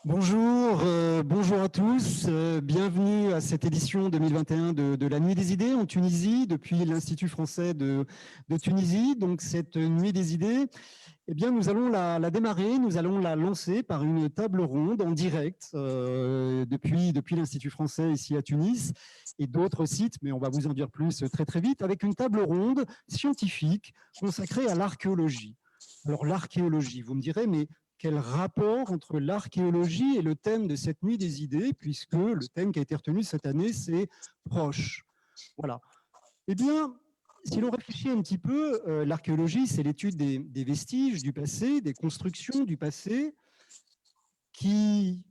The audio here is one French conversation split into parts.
Bonjour à tous. Bienvenue à cette édition 2021 de la Nuit des idées en Tunisie, depuis l'Institut français de Tunisie. Donc cette Nuit des idées, eh bien, nous allons la démarrer, nous allons la lancer par une table ronde en direct depuis l'Institut français ici à Tunis et d'autres sites, mais on va vous en dire plus très très vite, avec une table ronde scientifique consacrée à l'archéologie. Alors l'archéologie, vous me direz, mais quel rapport entre l'archéologie et le thème de cette nuit des idées, puisque le thème qui a été retenu cette année, c'est proche. Voilà. Eh bien, si l'on réfléchit un petit peu, l'archéologie, c'est l'étude des vestiges du passé, des constructions du passé, qui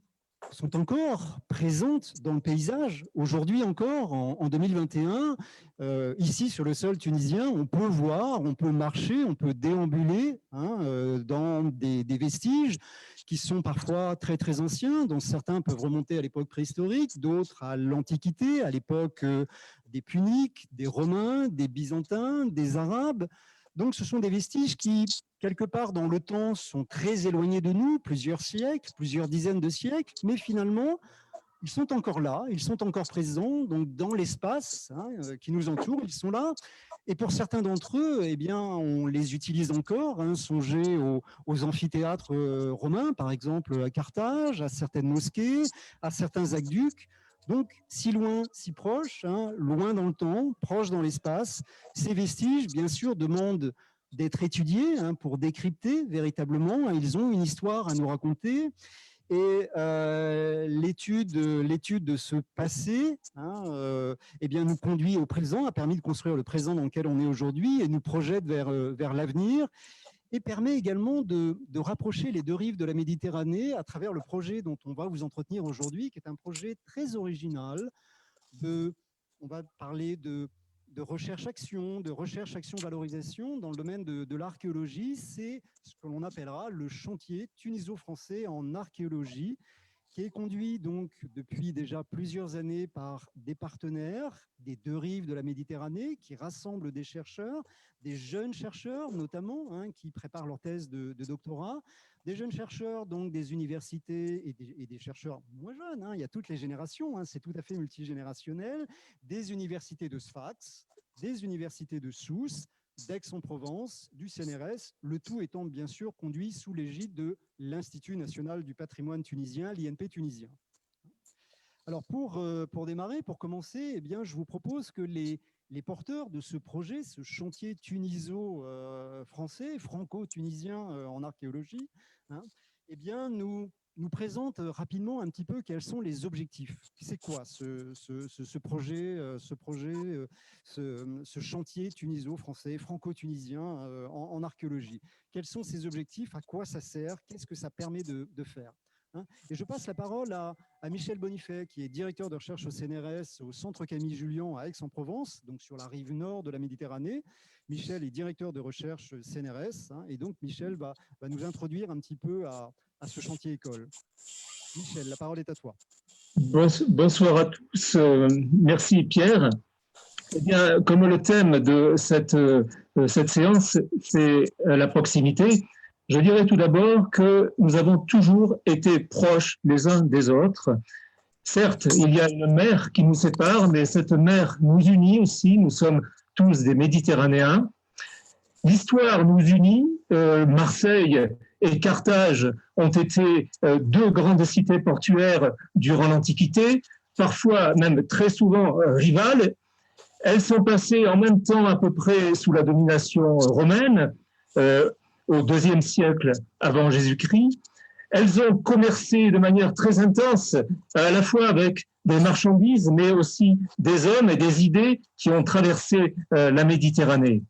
sont encore présentes dans le paysage. Aujourd'hui encore, en 2021, ici sur le sol tunisien, on peut voir, on peut marcher, on peut déambuler dans des vestiges qui sont parfois très très anciens, dont certains peuvent remonter à l'époque préhistorique, d'autres à l'Antiquité, à l'époque des Puniques, des Romains, des Byzantins, des Arabes. Donc ce sont des vestiges qui, quelque part dans le temps, sont très éloignés de nous, plusieurs siècles, plusieurs dizaines de siècles, mais finalement, ils sont encore là, ils sont encore présents, donc dans l'espace qui nous entoure, ils sont là. Et pour certains d'entre eux, eh bien, on les utilise encore. Songez aux amphithéâtres romains, par exemple à Carthage, à certaines mosquées, à certains aqueducs. Donc, si loin, si proche, loin dans le temps, proche dans l'espace, ces vestiges, bien sûr, demandent d'être étudiés pour décrypter véritablement. Ils ont une histoire à nous raconter. Et l'étude de ce passé eh bien, nous conduit au présent, a permis de construire le présent dans lequel on est aujourd'hui et nous projette vers l'avenir et permet également de rapprocher les deux rives de la Méditerranée à travers le projet dont on va vous entretenir aujourd'hui, qui est un projet très original. On va parler de recherche-action, de recherche-action-valorisation dans le domaine de l'archéologie. C'est ce que l'on appellera le chantier tuniso-français en archéologie, qui est conduit donc depuis déjà plusieurs années par des partenaires des deux rives de la Méditerranée qui rassemblent des chercheurs, des jeunes chercheurs notamment, qui préparent leur thèse de doctorat, des jeunes chercheurs donc des universités et des chercheurs moins jeunes, il y a toutes les générations, c'est tout à fait multigénérationnel, des universités de Sfax, des universités de Sousse, d'Aix-en-Provence, du CNRS, le tout étant bien sûr conduit sous l'égide de l'Institut national du patrimoine tunisien, l'INP tunisien. Alors pour démarrer, pour commencer, eh bien, je vous propose que les porteurs de ce projet, ce chantier tuniso-français, franco-tunisien en archéologie, eh bien, nous présente rapidement un petit peu quels sont les objectifs. C'est quoi ce projet, ce chantier tuniso-français, franco-tunisien en archéologie? Quels sont ses objectifs? À quoi ça sert? Qu'est-ce que ça permet de faire? Et je passe la parole à Michel Bonifay, qui est directeur de recherche au CNRS, au Centre Camille Jullian à Aix-en-Provence, donc sur la rive nord de la Méditerranée. Michel est directeur de recherche CNRS, et donc Michel va nous introduire un petit peu à ce chantier école. Michel, la parole est à toi. Bonsoir à tous. Merci Pierre. Eh bien, comme le thème de cette séance, c'est la proximité, je dirais tout d'abord que nous avons toujours été proches les uns des autres. Certes, il y a une mer qui nous sépare, mais cette mer nous unit aussi. Nous sommes tous des Méditerranéens. L'histoire nous unit. Marseille et Carthage ont été deux grandes cités portuaires durant l'Antiquité, parfois même très souvent rivales. Elles sont passées en même temps à peu près sous la domination romaine au IIe siècle avant Jésus-Christ. Elles ont commercé de manière très intense, à la fois avec des marchandises, mais aussi des hommes et des idées qui ont traversé la Méditerranée.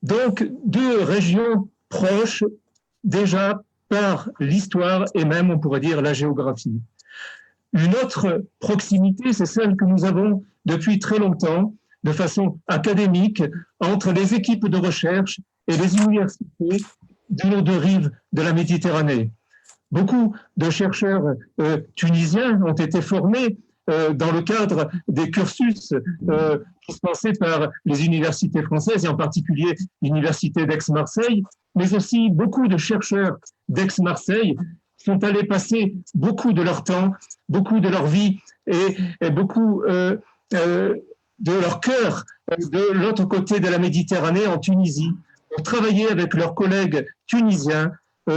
Donc, deux régions proches déjà par l'histoire et même, on pourrait dire, la géographie. Une autre proximité, c'est celle que nous avons depuis très longtemps, de façon académique, entre les équipes de recherche et les universités de nos deux rives de la Méditerranée. Beaucoup de chercheurs tunisiens ont été formés dans le cadre des cursus dispensés par les universités françaises, et en particulier l'université d'Aix-Marseille, mais aussi beaucoup de chercheurs d'Aix-Marseille sont allés passer beaucoup de leur temps, beaucoup de leur vie et beaucoup de leur cœur de l'autre côté de la Méditerranée, en Tunisie, pour travailler avec leurs collègues tunisiens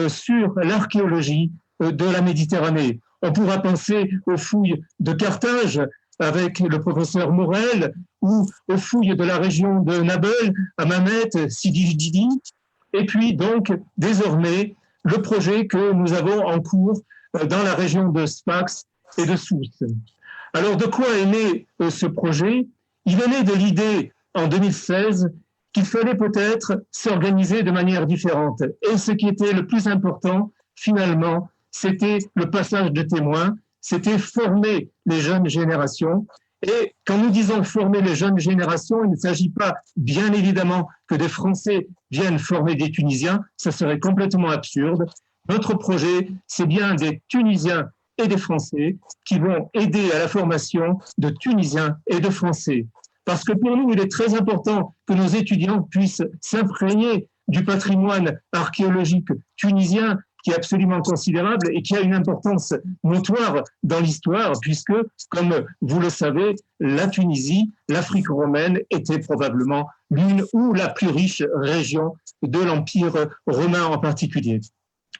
sur l'archéologie de la Méditerranée. On pourra penser aux fouilles de Carthage avec le professeur Morel ou aux fouilles de la région de Nabel, à Mamet, Sidi Didi, et puis donc désormais le projet que nous avons en cours dans la région de Sfax et de Sousse. Alors de quoi est né ce projet? Il est né de l'idée en 2016 qu'il fallait peut-être s'organiser de manière différente. Et ce qui était le plus important, finalement, c'était le passage de témoins, c'était former les jeunes générations. Et quand nous disons former les jeunes générations, il ne s'agit pas, bien évidemment, que des Français viennent former des Tunisiens, ça serait complètement absurde. Notre projet, c'est bien des Tunisiens et des Français qui vont aider à la formation de Tunisiens et de Français. Parce que pour nous, il est très important que nos étudiants puissent s'imprégner du patrimoine archéologique tunisien qui est absolument considérable et qui a une importance notoire dans l'histoire, puisque, comme vous le savez, la Tunisie, l'Afrique romaine était probablement l'une ou la plus riche région de l'Empire romain en particulier.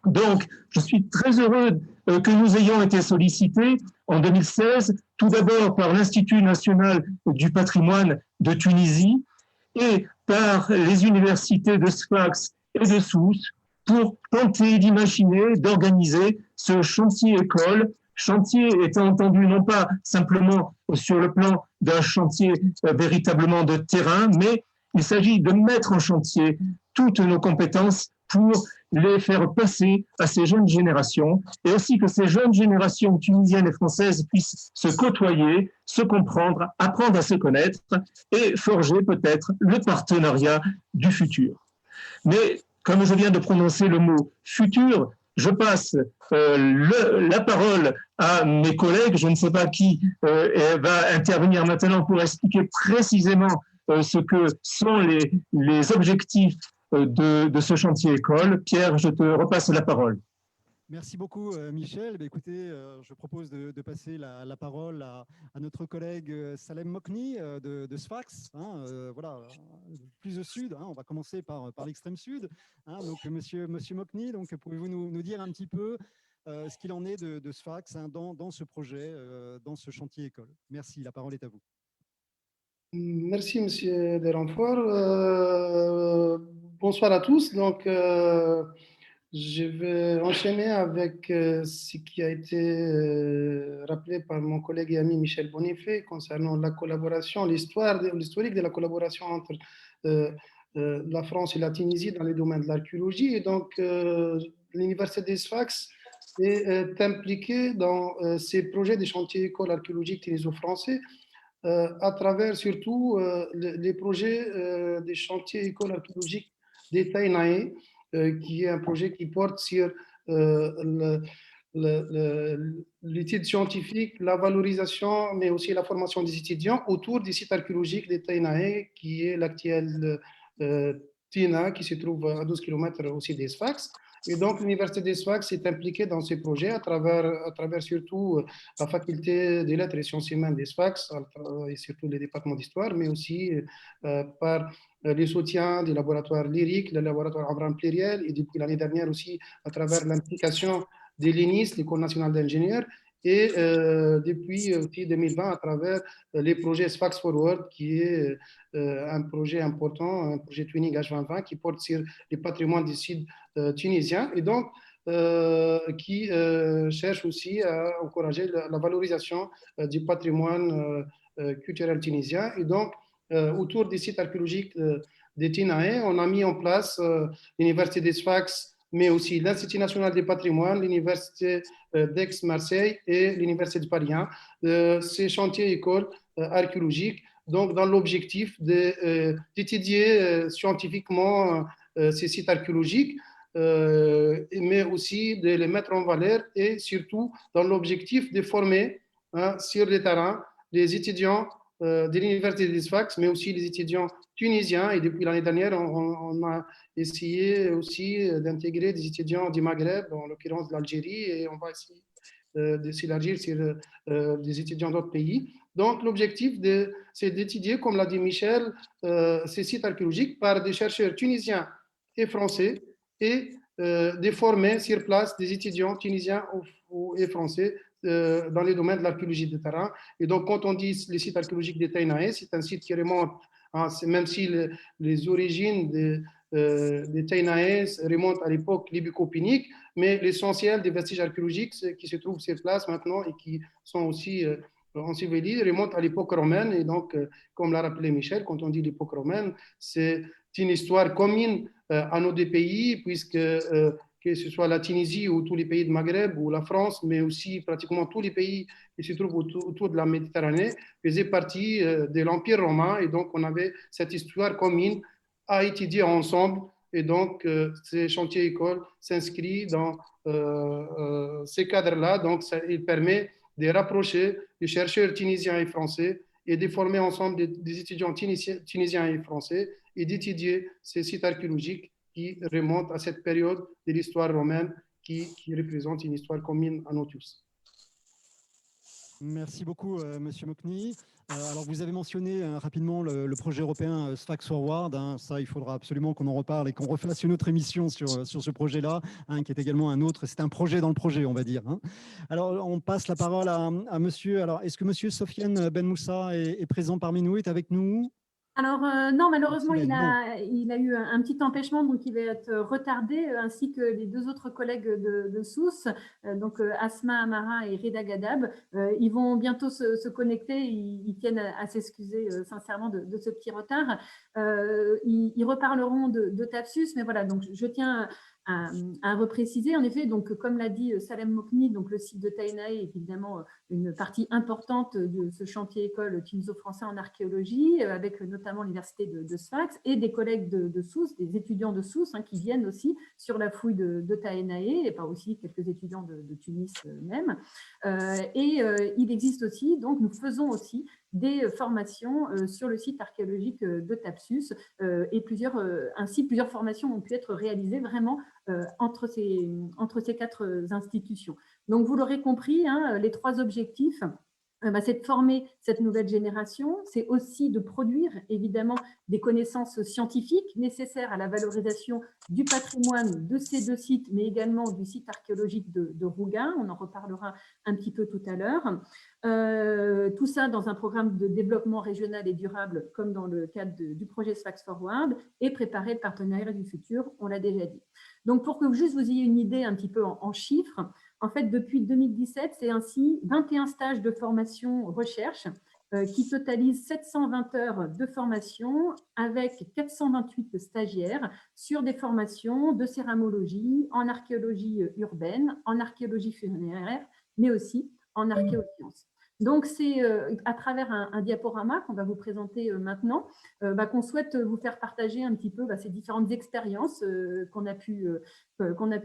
Donc, je suis très heureux que nous ayons été sollicités en 2016, tout d'abord par l'Institut national du patrimoine de Tunisie et par les universités de Sfax et de Sousse pour tenter d'imaginer, d'organiser ce chantier-école, chantier étant entendu non pas simplement sur le plan d'un chantier véritablement de terrain, mais il s'agit de mettre en chantier toutes nos compétences pour les faire passer à ces jeunes générations et aussi que ces jeunes générations tunisiennes et françaises puissent se côtoyer, se comprendre, apprendre à se connaître et forger peut-être le partenariat du futur. Mais comme je viens de prononcer le mot futur, je passe la parole à mes collègues. Je ne sais pas qui va intervenir maintenant pour expliquer précisément ce que sont les objectifs de ce chantier école. Pierre, je te repasse la parole. Merci beaucoup, Michel. Écoutez, je propose de passer la parole à notre collègue Salem Mokni de Sfax. Voilà, plus au sud. On va commencer par l'extrême sud. Donc, Monsieur Mokni, donc pouvez-vous nous dire un petit peu ce qu'il en est de Sfax dans ce projet, dans ce chantier école? Merci. La parole est à vous. Merci, Monsieur Derenfort. Bonsoir à tous. Donc, je vais enchaîner avec ce qui a été rappelé par mon collègue et ami Michel Bonifay concernant la collaboration, l'historique de la collaboration entre la France et la Tunisie dans les domaines de l'archéologie. Et donc, l'Université des Sfax est impliquée dans ces projets des chantiers écoles archéologiques tuniso-français à travers surtout les projets des chantiers écoles archéologiques des Taïnae, qui est un projet qui porte sur l'étude scientifique, la valorisation, mais aussi la formation des étudiants autour du site archéologique des Taïnae, qui est l'actuel Tina, qui se trouve à 12 km aussi des Sfax. Et donc, l'Université des Sfax est impliquée dans ces projets à travers surtout la faculté des lettres et sciences humaines des Sfax, et surtout les départements d'histoire, mais aussi par les soutiens des laboratoires lyriques, le laboratoire Abraham Plériel, et depuis l'année dernière aussi à travers l'implication de l'ENIS, l'École nationale d'ingénieurs, et depuis aussi 2020 à travers les projets Sfax Forward, qui est un projet important, un projet Twinning H2020 qui porte sur les patrimoines du sud tunisien et donc qui cherche aussi à encourager la valorisation du patrimoine culturel tunisien. Et donc, autour des sites archéologiques des Tinae, on a mis en place l'Université des Sfax, mais aussi l'Institut national des patrimoines, l'Université d'Aix-Marseille et l'Université de Paris 1, ces chantiers écoles archéologiques, donc dans l'objectif d'étudier scientifiquement ces sites archéologiques, mais aussi de les mettre en valeur et surtout dans l'objectif de former sur le terrain les étudiants de l'université de Sfax, mais aussi les étudiants tunisiens. Et depuis l'année dernière, on a essayé aussi d'intégrer des étudiants du Maghreb, en l'occurrence de l'Algérie, et on va essayer de s'élargir sur des étudiants d'autres pays. Donc, l'objectif, c'est d'étudier, comme l'a dit Michel, ces sites archéologiques par des chercheurs tunisiens et français et de former sur place des étudiants tunisiens et français dans les domaines de l'archéologie de terrain. Et donc, quand on dit les sites archéologiques de Taïnaé, c'est un site qui remonte, même si les origines des Taïnaé remontent à l'époque libyco-punique, mais l'essentiel des vestiges archéologiques qui se trouvent sur place maintenant et qui sont aussi ensevelis remontent à l'époque romaine. Et donc, comme l'a rappelé Michel, quand on dit l'époque romaine, c'est une histoire commune à nos deux pays, puisque que ce soit la Tunisie ou tous les pays de Maghreb ou la France, mais aussi pratiquement tous les pays qui se trouvent autour de la Méditerranée, faisaient partie de l'Empire romain. Et donc, on avait cette histoire commune à étudier ensemble. Et donc, ces chantiers écoles s'inscrivent dans ces cadres-là. Donc, il permet de rapprocher les chercheurs tunisiens et français et de former ensemble des étudiants tunisiens et français et d'étudier ces sites archéologiques qui remontent à cette période de l'histoire romaine qui représente une histoire commune à nous tous. Merci beaucoup, Monsieur Mokni. Alors, vous avez mentionné rapidement le projet européen Sfax Forward. Hein. Ça, il faudra absolument qu'on en reparle et qu'on refasse une autre émission sur ce projet-là, hein, qui est également un autre. C'est un projet dans le projet, on va dire. Hein. Alors, on passe la parole à Monsieur. Alors, est-ce que Monsieur Sofiane Ben Moussa est présent parmi nous, est avec nous? Alors non, malheureusement, il a eu un petit empêchement, donc il va être retardé, ainsi que les deux autres collègues de Sousse, donc Asma Amara et Reda Gadab. Ils vont bientôt se connecter, ils tiennent à s'excuser sincèrement de ce petit retard. Ils reparleront de Tafsus, mais voilà, donc je tiens à repréciser. En effet, donc, comme l'a dit Salem Mokni, donc le site de Taïnaé est évidemment une partie importante de ce chantier école tuniso-français en archéologie, avec notamment l'université de Sfax et des collègues de Sousse, des étudiants de Sousse, hein, qui viennent aussi sur la fouille de Taïnaé, et pas aussi quelques étudiants de Tunis même. Il existe aussi, donc nous faisons aussi des formations sur le site archéologique de Tafsus et ainsi plusieurs formations ont pu être réalisées vraiment entre ces quatre institutions. Donc vous l'aurez compris, hein, les trois objectifs, c'est de former cette nouvelle génération, c'est aussi de produire évidemment des connaissances scientifiques nécessaires à la valorisation du patrimoine de ces deux sites, mais également du site archéologique de Rougain, on en reparlera un petit peu tout à l'heure. Tout ça dans un programme de développement régional et durable, comme dans le cadre du projet Sfax Forward, et préparer le partenariat du futur, on l'a déjà dit. Donc pour que juste vous ayez une idée un petit peu en chiffres, en fait, depuis 2017, c'est ainsi 21 stages de formation recherche qui totalisent 720 heures de formation avec 428 stagiaires sur des formations de céramologie, en archéologie urbaine, en archéologie funéraire, mais aussi en archéosciences. Donc, c'est à travers un diaporama qu'on va vous présenter maintenant qu'on souhaite vous faire partager un petit peu ces différentes expériences qu'on a pu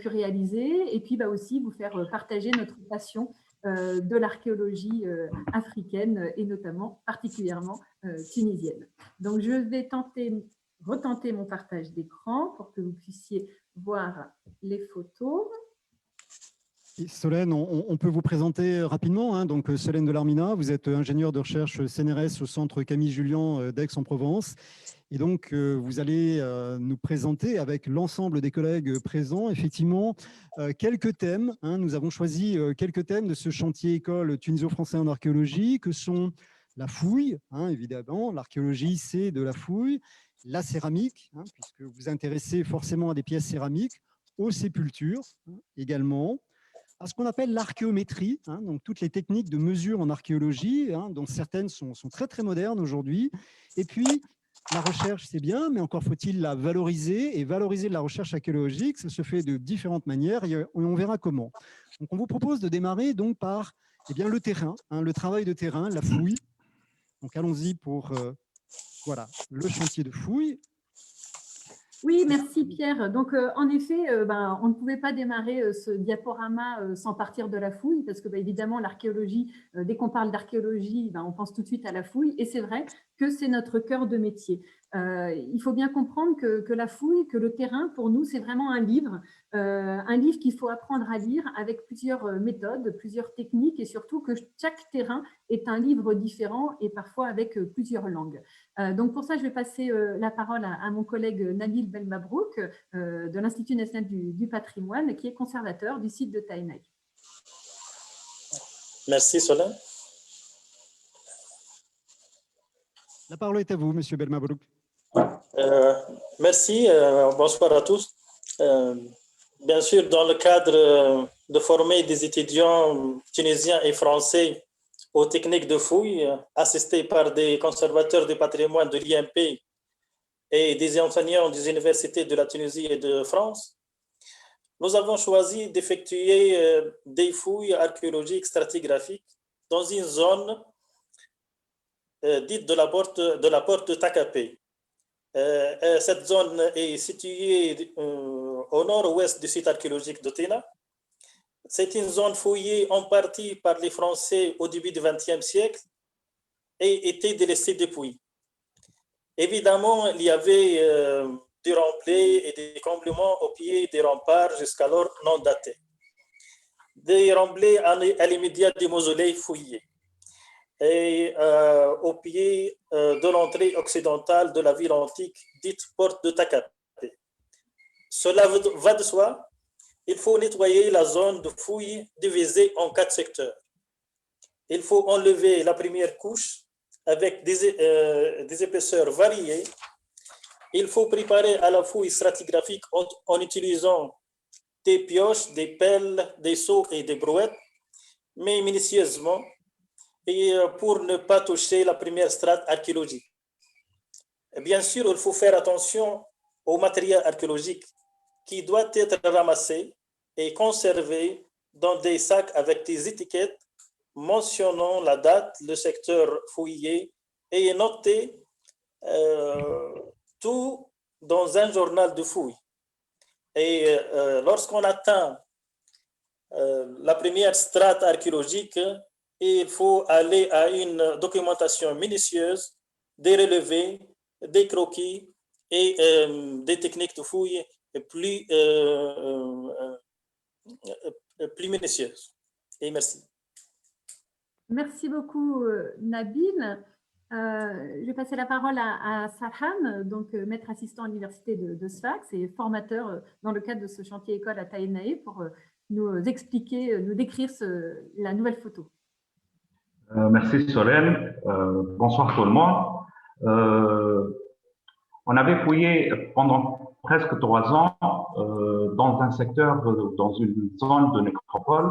réaliser et puis aussi vous faire partager notre passion de l'archéologie africaine et notamment particulièrement tunisienne. Donc, je vais retenter mon partage d'écran pour que vous puissiez voir les photos. Solène, on peut vous présenter rapidement. Hein. Donc, Solène Delarmina, vous êtes ingénieure de recherche CNRS au centre Camille Jullian d'Aix-en-Provence. Et donc, vous allez nous présenter avec l'ensemble des collègues présents, effectivement, quelques thèmes. Hein. Nous avons choisi quelques thèmes de ce chantier école tuniso-français en archéologie, que sont la fouille, hein, évidemment. L'archéologie, c'est de la fouille. La céramique, hein, puisque vous vous intéressez forcément à des pièces céramiques, aux sépultures hein, également, à ce qu'on appelle l'archéométrie, hein, donc toutes les techniques de mesure en archéologie, hein, dont certaines sont très très modernes aujourd'hui. Et puis, la recherche, c'est bien, mais encore faut-il la valoriser. Et valoriser la recherche archéologique, ça se fait de différentes manières et on verra comment. Donc, on vous propose de démarrer donc par le terrain, hein, le travail de terrain, la fouille. Donc, allons-y pour voilà, le chantier de fouille. Oui, merci Pierre. Donc, en effet, on ne pouvait pas démarrer ce diaporama sans partir de la fouille, parce que évidemment, l'archéologie, dès qu'on parle d'archéologie, on pense tout de suite à la fouille, et c'est vrai que c'est notre cœur de métier. Il faut bien comprendre que la fouille, que le terrain, pour nous, c'est vraiment un livre qu'il faut apprendre à lire avec plusieurs méthodes, plusieurs techniques, et surtout que chaque terrain est un livre différent et parfois avec plusieurs langues. Donc pour ça, je vais passer la parole à mon collègue Nabil Belmabrouk de l'Institut national du patrimoine, qui est conservateur du site de Taïnaï. Merci Solène. La parole est à vous, Monsieur Belmabrouk. Merci, bonsoir à tous. Bien sûr, dans le cadre de former des étudiants tunisiens et français aux techniques de fouille, assistés par des conservateurs du patrimoine de l'IMP et des enseignants des universités de la Tunisie et de France, nous avons choisi d'effectuer des fouilles archéologiques stratigraphiques dans une zone dite de la porte de Takapé. Cette zone est située au nord-ouest du site archéologique de Téna. C'est une zone fouillée en partie par les Français au début du XXe siècle et était délaissée depuis. Évidemment, il y avait des remblais et des comblements au pied des remparts jusqu'alors non datés. Des remblais à l'immédiat des mausolées fouillés et au pied de l'entrée occidentale de la ville antique dite porte de Takapé. Cela va de soi. Il faut nettoyer la zone de fouille divisée en 4 secteurs. Il faut enlever la première couche avec des épaisseurs variées. Il faut préparer à la fouille stratigraphique en utilisant des pioches, des pelles, des seaux et des brouettes, mais minutieusement, et pour ne pas toucher la première strate archéologique. Bien sûr, il faut faire attention au matériel archéologique qui doit être ramassé et conservé dans des sacs avec des étiquettes mentionnant la date, le secteur fouillé et noté tout dans un journal de fouille. Et lorsqu'on atteint la première strate archéologique, il faut aller à une documentation minutieuse des relevés, des croquis et des techniques de fouille plus minutieuses. Et merci. Merci beaucoup, Nabil. Je vais passer la parole à Sarhan, donc maître assistant à l'université de Sfax et formateur dans le cadre de ce chantier école à Taïnaï pour nous expliquer, nous décrire la nouvelle photo. Merci Solène. Bonsoir tout le monde. On avait fouillé pendant presque 3 ans dans un secteur, dans une zone de nécropole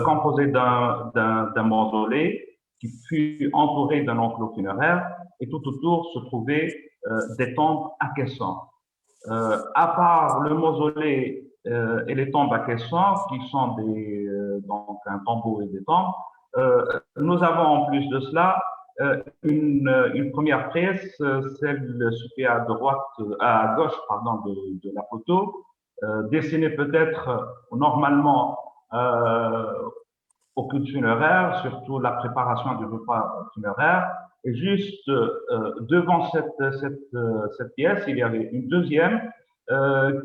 composée d'un mausolée qui fut entouré d'un enclos funéraire et tout autour se trouvaient des tombes acquiescentes. À part le mausolée et les tombes acquiescentes qui sont donc un tombeau et des tombes, nous avons en plus de cela une première pièce, celle située à gauche de la photo, destinée peut-être normalement au culte funéraire, surtout la préparation du repas funéraire. Et juste devant cette pièce, il y avait une deuxième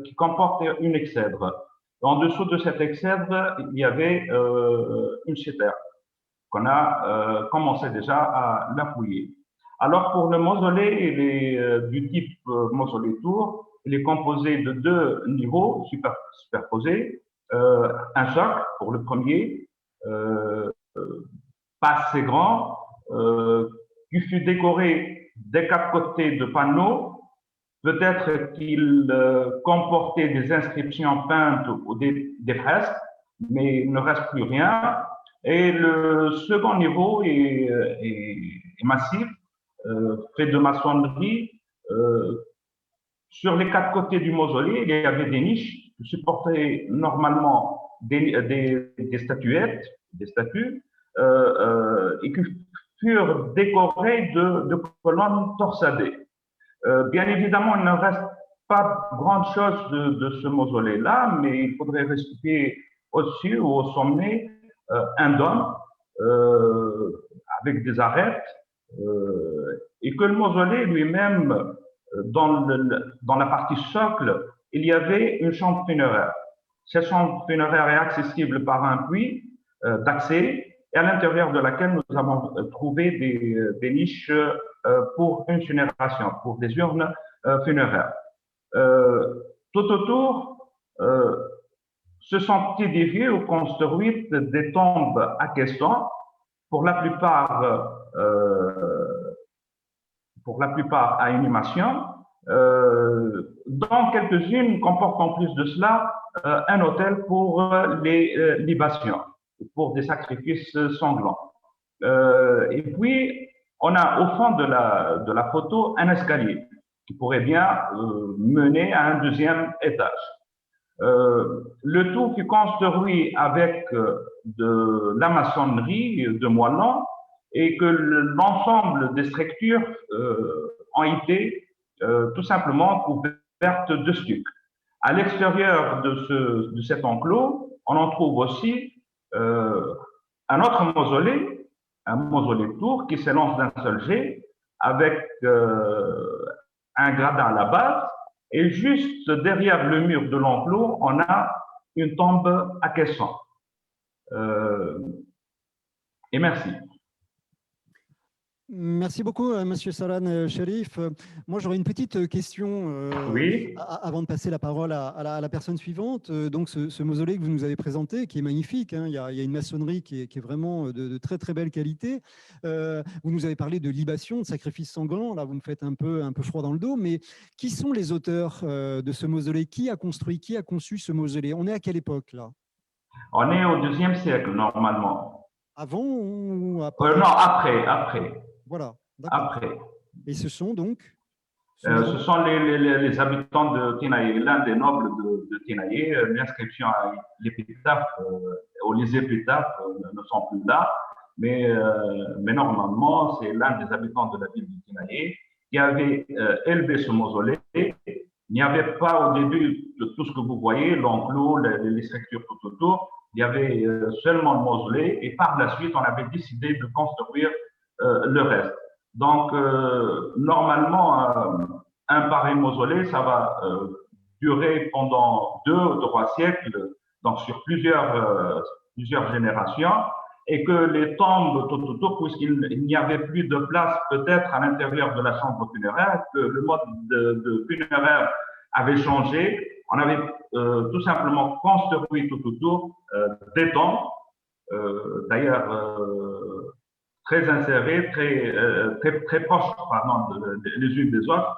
qui comportait une exèdre. En dessous de cette exèdre, il y avait une cithère qu'on a commencé déjà à la fouiller. Alors pour le mausolée, il est du type mausolée tour. Il est composé de 2 niveaux superposés. Un socle pour le premier, pas assez grand, qui fut décoré des 4 côtés de panneaux. Peut-être qu'il comportait des inscriptions peintes ou des fresques, mais il ne reste plus rien. Et le second niveau est massif, fait de maçonnerie. Sur les 4 côtés du mausolée, il y avait des niches qui supportaient normalement des statuettes, des statues, et qui furent décorées de colonnes torsadées. Bien évidemment, il ne reste pas grande chose de ce mausolée-là, mais il faudrait restituer au-dessus ou au sommet un dôme avec des arêtes et que le mausolée lui-même, dans la partie socle, il y avait une chambre funéraire. Cette chambre funéraire est accessible par un puits d'accès et à l'intérieur de laquelle nous avons trouvé des niches pour incinération, pour des urnes funéraires. Tout autour, se sont édifiées ou construites des tombes à caissons, pour la plupart à inhumation, dont quelques-unes comportent en plus de cela un autel pour les libations, pour des sacrifices sanglants. Et puis, on a au fond de la photo un escalier qui pourrait bien mener à un deuxième étage. Le tout fut construit avec de la maçonnerie de moellons et que l'ensemble des structures ont été tout simplement couvertes de stuc. À l'extérieur de cet enclos, on en trouve aussi un autre mausolée, un mausolée de tour qui s'élance d'un seul jet avec un gradin à la base. Et juste derrière le mur de l'enclos, on a une tombe à caissons. Et merci. Merci beaucoup, Monsieur Salan Cherif. Moi, j'aurais une petite question Oui. avant de passer la parole à la personne suivante. Donc, ce mausolée que vous nous avez présenté, qui est magnifique, hein, il y a une maçonnerie qui est vraiment de très, très belle qualité. Vous nous avez parlé de libation, de sacrifice sanglant. Là, vous me faites un peu froid dans le dos. Mais qui sont les auteurs de ce mausolée? Qui a construit, qui a conçu ce mausolée? On est à quelle époque, là? On est au IIe siècle, normalement. Avant ou après? Non, après. Voilà, d'accord. Après. Et ce sont donc ce sont les habitants de Tinaï, l'un des nobles de Tinaï. L'inscription à l'épitaphe, ou les épitaphes ne sont plus là, mais normalement, c'est l'un des habitants de la ville de Tinaï qui avait élevé ce mausolée. Il n'y avait pas au début de tout ce que vous voyez, l'enclos, les structures tout autour. Il y avait seulement le mausolée et par la suite, on avait décidé de construire le reste. Donc, normalement, un pareil mausolée, ça va durer pendant 2 ou 3 siècles, donc sur plusieurs générations, et que les tombes tout autour, puisqu'il n'y avait plus de place peut-être à l'intérieur de la chambre funéraire, que le mode de funéraire avait changé, on avait tout simplement construit tout autour des tombes, d'ailleurs très insérées, très proches les unes des autres.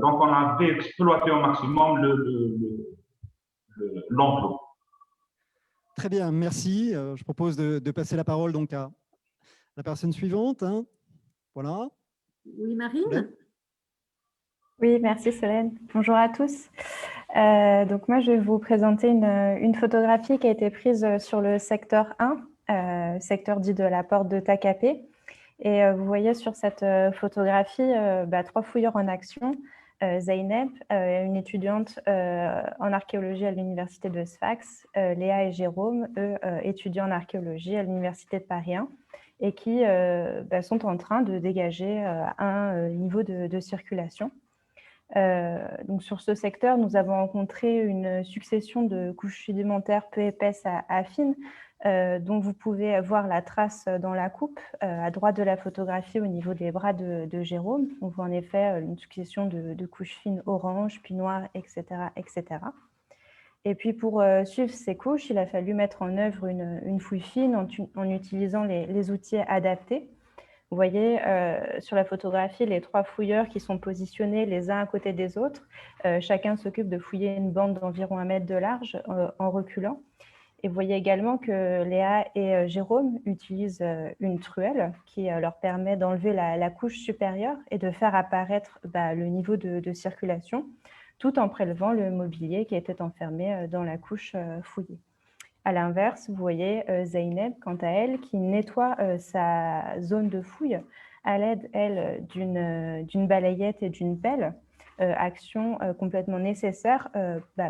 Donc, on avait exploité au maximum l'enclos. Très bien, merci. Je propose de passer la parole donc à la personne suivante. Hein. Voilà. Oui, Marine. Oui, merci Solène. Bonjour à tous. Donc moi, je vais vous présenter une photographie qui a été prise sur le secteur 1, secteur dit de la porte de Takapé. Et vous voyez sur cette photographie 3 fouilleurs en action. Zeynep, une étudiante en archéologie à l'université de Sfax, Léa et Jérôme, eux, étudiants en archéologie à l'université de Paris 1, et qui sont en train de dégager un niveau de circulation. Donc sur ce secteur, nous avons rencontré une succession de couches sédimentaires peu épaisses à fines, dont vous pouvez voir la trace dans la coupe à droite de la photographie au niveau des bras de Jérôme. On voit en effet une succession de couches fines orange, puis noires, etc., etc. Et puis pour suivre ces couches, il a fallu mettre en œuvre une fouille fine en utilisant les outils adaptés. Vous voyez sur la photographie les 3 fouilleurs qui sont positionnés les uns à côté des autres. Chacun s'occupe de fouiller une bande d'environ 1 mètre de large en reculant. Et vous voyez également que Léa et Jérôme utilisent une truelle qui leur permet d'enlever la couche supérieure et de faire apparaître le niveau de circulation, tout en prélevant le mobilier qui était enfermé dans la couche fouillée. À l'inverse, vous voyez Zeynep, quant à elle, qui nettoie sa zone de fouille à l'aide, elle, d'une balayette et d'une pelle. action complètement nécessaire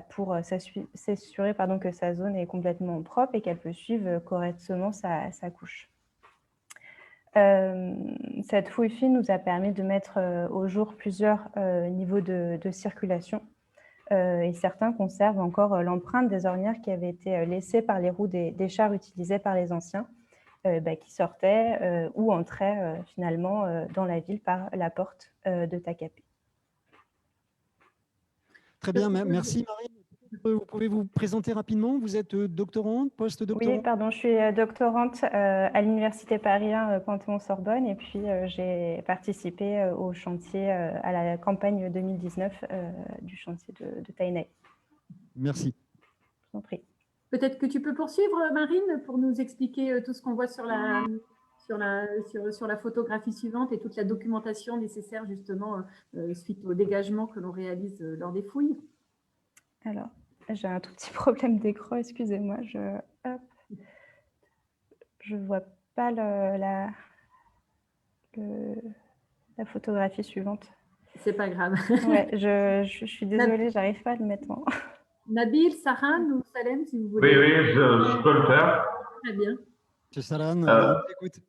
pour s'assurer que sa zone est complètement propre et qu'elle peut suivre correctement sa couche. Cette fouille fine nous a permis de mettre au jour plusieurs niveaux de circulation et certains conservent encore l'empreinte des ornières qui avaient été laissées par les roues des chars utilisés par les anciens qui sortaient ou entraient finalement dans la ville par la porte de Takapé. Très bien, merci Marine. Vous pouvez vous présenter rapidement? Vous êtes doctorante, post-doctorante? Oui, pardon, je suis doctorante à l'Université Paris 1 Panthéon-Sorbonne et puis j'ai participé au chantier, à la campagne 2019 du chantier de Taïnaï. Merci. Je vous en prie. Peut-être que tu peux poursuivre, Marine, pour nous expliquer tout ce qu'on voit sur la photographie suivante et toute la documentation nécessaire justement suite au dégagement que l'on réalise lors des fouilles. Alors, j'ai un tout petit problème d'écran, excusez-moi, je vois pas la photographie suivante. C'est pas grave. Ouais, je suis désolée, j'arrive pas à le mettre en... Nabil, Sahan ou Salem, si vous voulez. Oui, je peux le faire. Très bien. Monsieur Salan, écoute.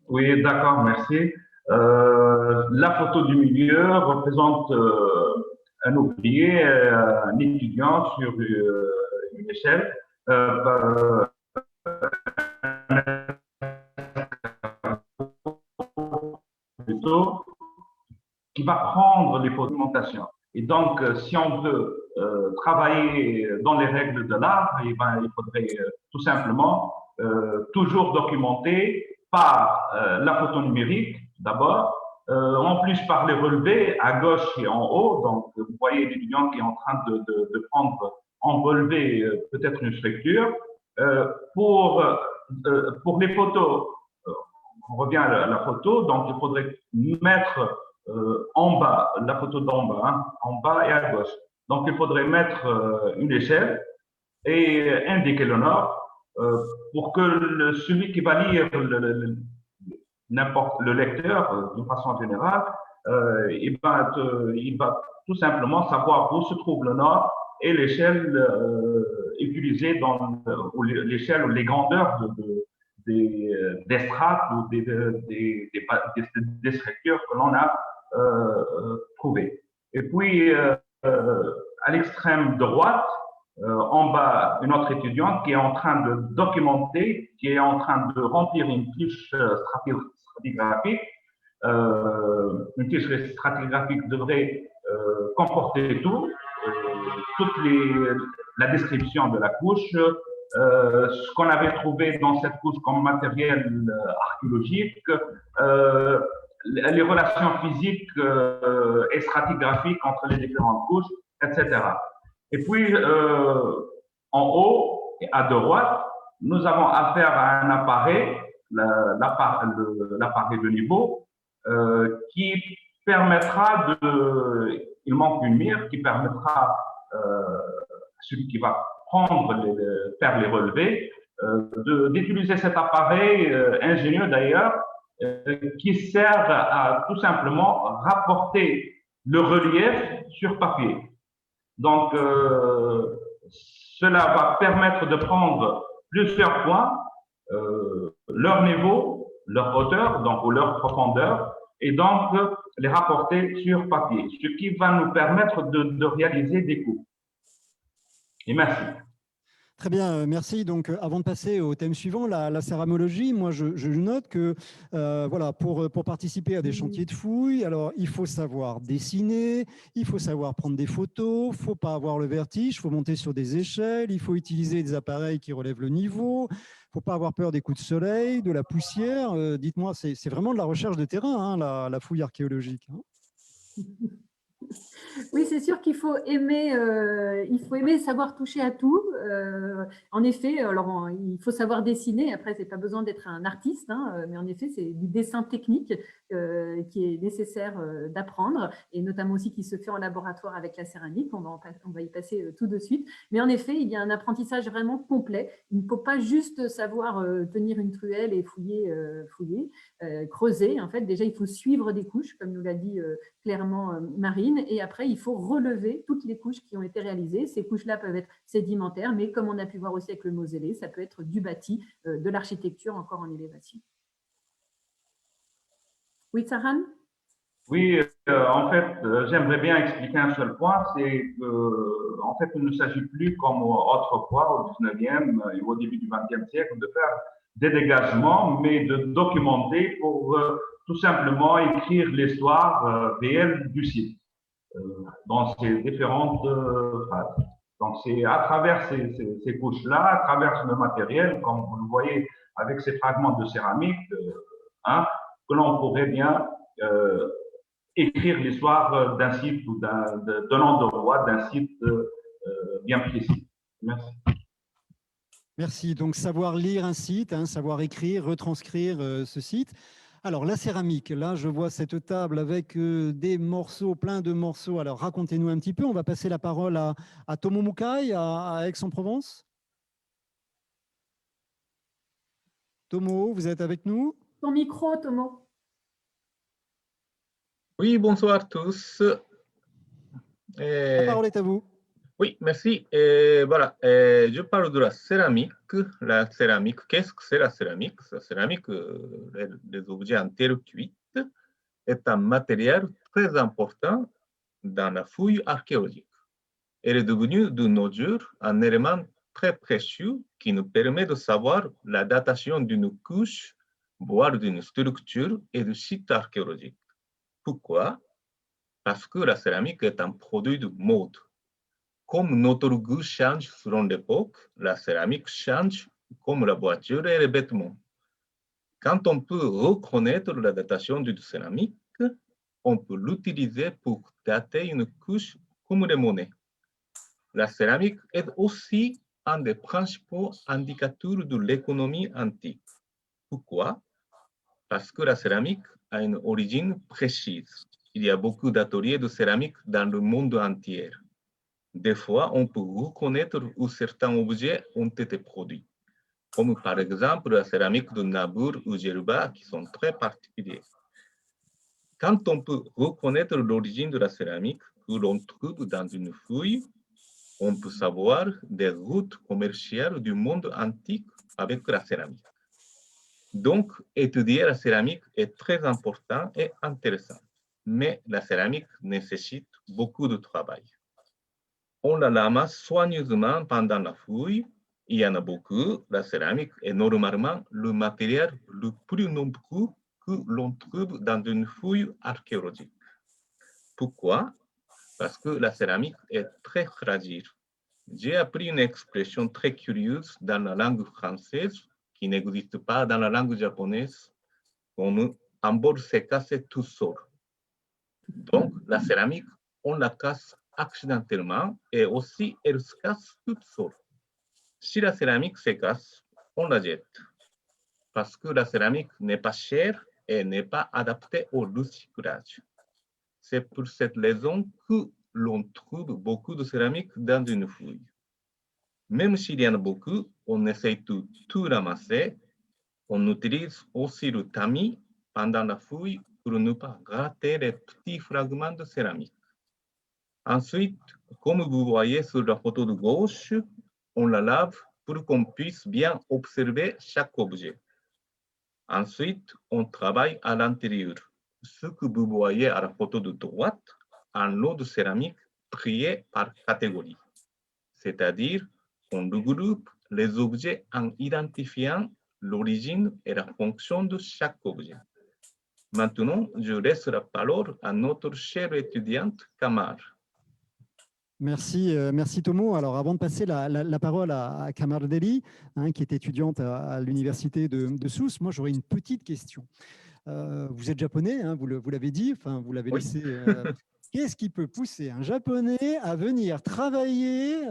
Oui, d'accord, merci. La photo du milieu représente un ouvrier, un étudiant sur une échelle. Plutôt, qui va prendre les photos de montation. Et donc, si on veut travailler dans les règles de l'art, il faudrait tout simplement toujours documenter par la photo numérique d'abord, en plus par les relevés à gauche et en haut. Donc, vous voyez l'étudiant qui est en train de prendre en relevé peut-être une structure. Pour les photos, on revient à la photo, donc il faudrait mettre en bas, la photo d'en bas, hein, en bas et à gauche. Donc, il faudrait mettre une échelle et indiquer le nord pour que celui qui va lire le lecteur, d'une façon générale, il va tout simplement savoir où se trouve le nord et l'échelle utilisée ou l'échelle ou les grandeurs des strates ou des structures que l'on a trouvées. Et puis, à l'extrême droite, en bas, une autre étudiante qui est en train de documenter, qui est en train de remplir une fiche stratigraphique. Une fiche stratigraphique devrait comporter toute la description de la couche, ce qu'on avait trouvé dans cette couche comme matériel archéologique, les relations physiques et stratigraphiques entre les différentes couches, etc. Et puis, en haut et à droite, nous avons affaire à un appareil, l'appareil de niveau, qui permettra il manque une mire qui permettra à celui qui va faire les relevés, d'utiliser cet appareil ingénieux d'ailleurs, qui sert à tout simplement rapporter le relief sur papier. Donc, cela va permettre de prendre plusieurs points, leur niveau, leur hauteur, donc, ou leur profondeur, et donc les rapporter sur papier, ce qui va nous permettre de réaliser des coupes. Et merci. Très bien, merci. Donc, avant de passer au thème suivant, la céramologie, moi, je note que voilà, pour participer à des chantiers de fouilles, alors il faut savoir dessiner, il faut savoir prendre des photos, il ne faut pas avoir le vertige, il faut monter sur des échelles, il faut utiliser des appareils qui relèvent le niveau, il ne faut pas avoir peur des coups de soleil, de la poussière. Dites-moi, c'est vraiment de la recherche de terrain, hein, la fouille archéologique. Hein. Oui, c'est sûr qu'il faut aimer savoir toucher à tout. En effet, alors il faut savoir dessiner. Après, c'est pas besoin d'être un artiste, hein, mais en effet, c'est du dessin technique qui est nécessaire d'apprendre, et notamment aussi qui se fait en laboratoire avec la céramique. On va y passer tout de suite. Mais en effet, il y a un apprentissage vraiment complet. Il ne faut pas juste savoir tenir une truelle et fouiller, creuser. En fait, déjà, il faut suivre des couches, comme nous l'a dit clairement Marine. l'usine et après, il faut relever toutes les couches qui ont été réalisées. Ces couches-là peuvent être sédimentaires, mais comme on a pu voir aussi avec le mausolée, ça peut être du bâti, de l'architecture encore en élévation. Oui, Sahan? Oui, en fait, j'aimerais bien expliquer un seul point, c'est que, en fait, il ne s'agit plus comme autrefois, au 19e et au début du 20e siècle, de faire des dégagements, mais de documenter pour tout simplement écrire l'histoire réelle du site dans ses différentes phases. Donc, c'est à travers ces couches-là, à travers le matériel, comme vous le voyez avec ces fragments de céramique, que l'on pourrait bien écrire l'histoire d'un site ou d'un endroit, d'un site bien précis. Merci. Merci. Donc, savoir lire un site, savoir écrire, retranscrire ce site. Alors, la céramique, là, je vois cette table avec des morceaux, plein de morceaux. Alors, racontez-nous un petit peu. On va passer la parole à Tomo Mukai, à Aix-en-Provence. Tomo, vous êtes avec nous? Ton micro, Tomo. Oui, bonsoir à tous. La parole est à vous. Oui, merci. Voilà, je parle de la céramique. La céramique, qu'est-ce que c'est la céramique? La céramique, les objets en terre cuite, est un matériel très important dans la fouille archéologique. Elle est devenue de nos jours un élément très précieux qui nous permet de savoir la datation d'une couche, voire d'une structure et du site archéologique. Pourquoi? Parce que la céramique est un produit de mode. Comme notre goût change selon l'époque, la céramique change comme la voiture et les vêtements. Quand on peut reconnaître la datation d'une céramique, on peut l'utiliser pour dater une couche comme les monnaies. La céramique est aussi un des principaux indicateurs de l'économie antique. Pourquoi? Parce que la céramique a une origine précise. Il y a beaucoup d'ateliers de céramique dans le monde entier. Des fois, on peut reconnaître où certains objets ont été produits, comme par exemple la céramique de Nabour ou Djerba, qui sont très particuliers. Quand on peut reconnaître l'origine de la céramique que l'on trouve dans une fouille, on peut savoir des routes commerciales du monde antique avec la céramique. Donc, étudier la céramique est très important et intéressant, mais la céramique nécessite beaucoup de travail. On la ramasse soigneusement pendant la fouille. Il y en a beaucoup. La céramique est normalement le matériel le plus nombreux que l'on trouve dans une fouille archéologique. Pourquoi? Parce que la céramique est très fragile. J'ai appris une expression très curieuse dans la langue française qui n'existe pas dans la langue japonaise, comme un bol s'est cassé tout seul. Donc, la céramique, on la casse accidentellement et aussi elle se casse toute seule. Si la céramique se casse, on la jette parce que la céramique n'est pas chère et n'est pas adaptée au recyclage. C'est pour cette raison que l'on trouve beaucoup de céramique dans une fouille. Même s'il y en a beaucoup, on essaye de tout ramasser. On utilise aussi le tamis pendant la fouille pour ne pas rater les petits fragments de céramique. Ensuite, comme vous voyez sur la photo de gauche, on la lave pour qu'on puisse bien observer chaque objet. Ensuite, on travaille à l'intérieur. Ce que vous voyez à la photo de droite, un lot de céramique trié par catégorie. C'est-à-dire qu'on regroupe les objets en identifiant l'origine et la fonction de chaque objet. Maintenant, je laisse la parole à notre chère étudiante Kamar. Merci, merci Tomo. Alors, avant de passer la parole à Kamar Deli, qui est étudiante à l'université de Sousse, moi j'aurais une petite question. Vous êtes japonais, vous l'avez dit, enfin vous l'avez laissé. Qu'est-ce qui peut pousser un japonais à venir travailler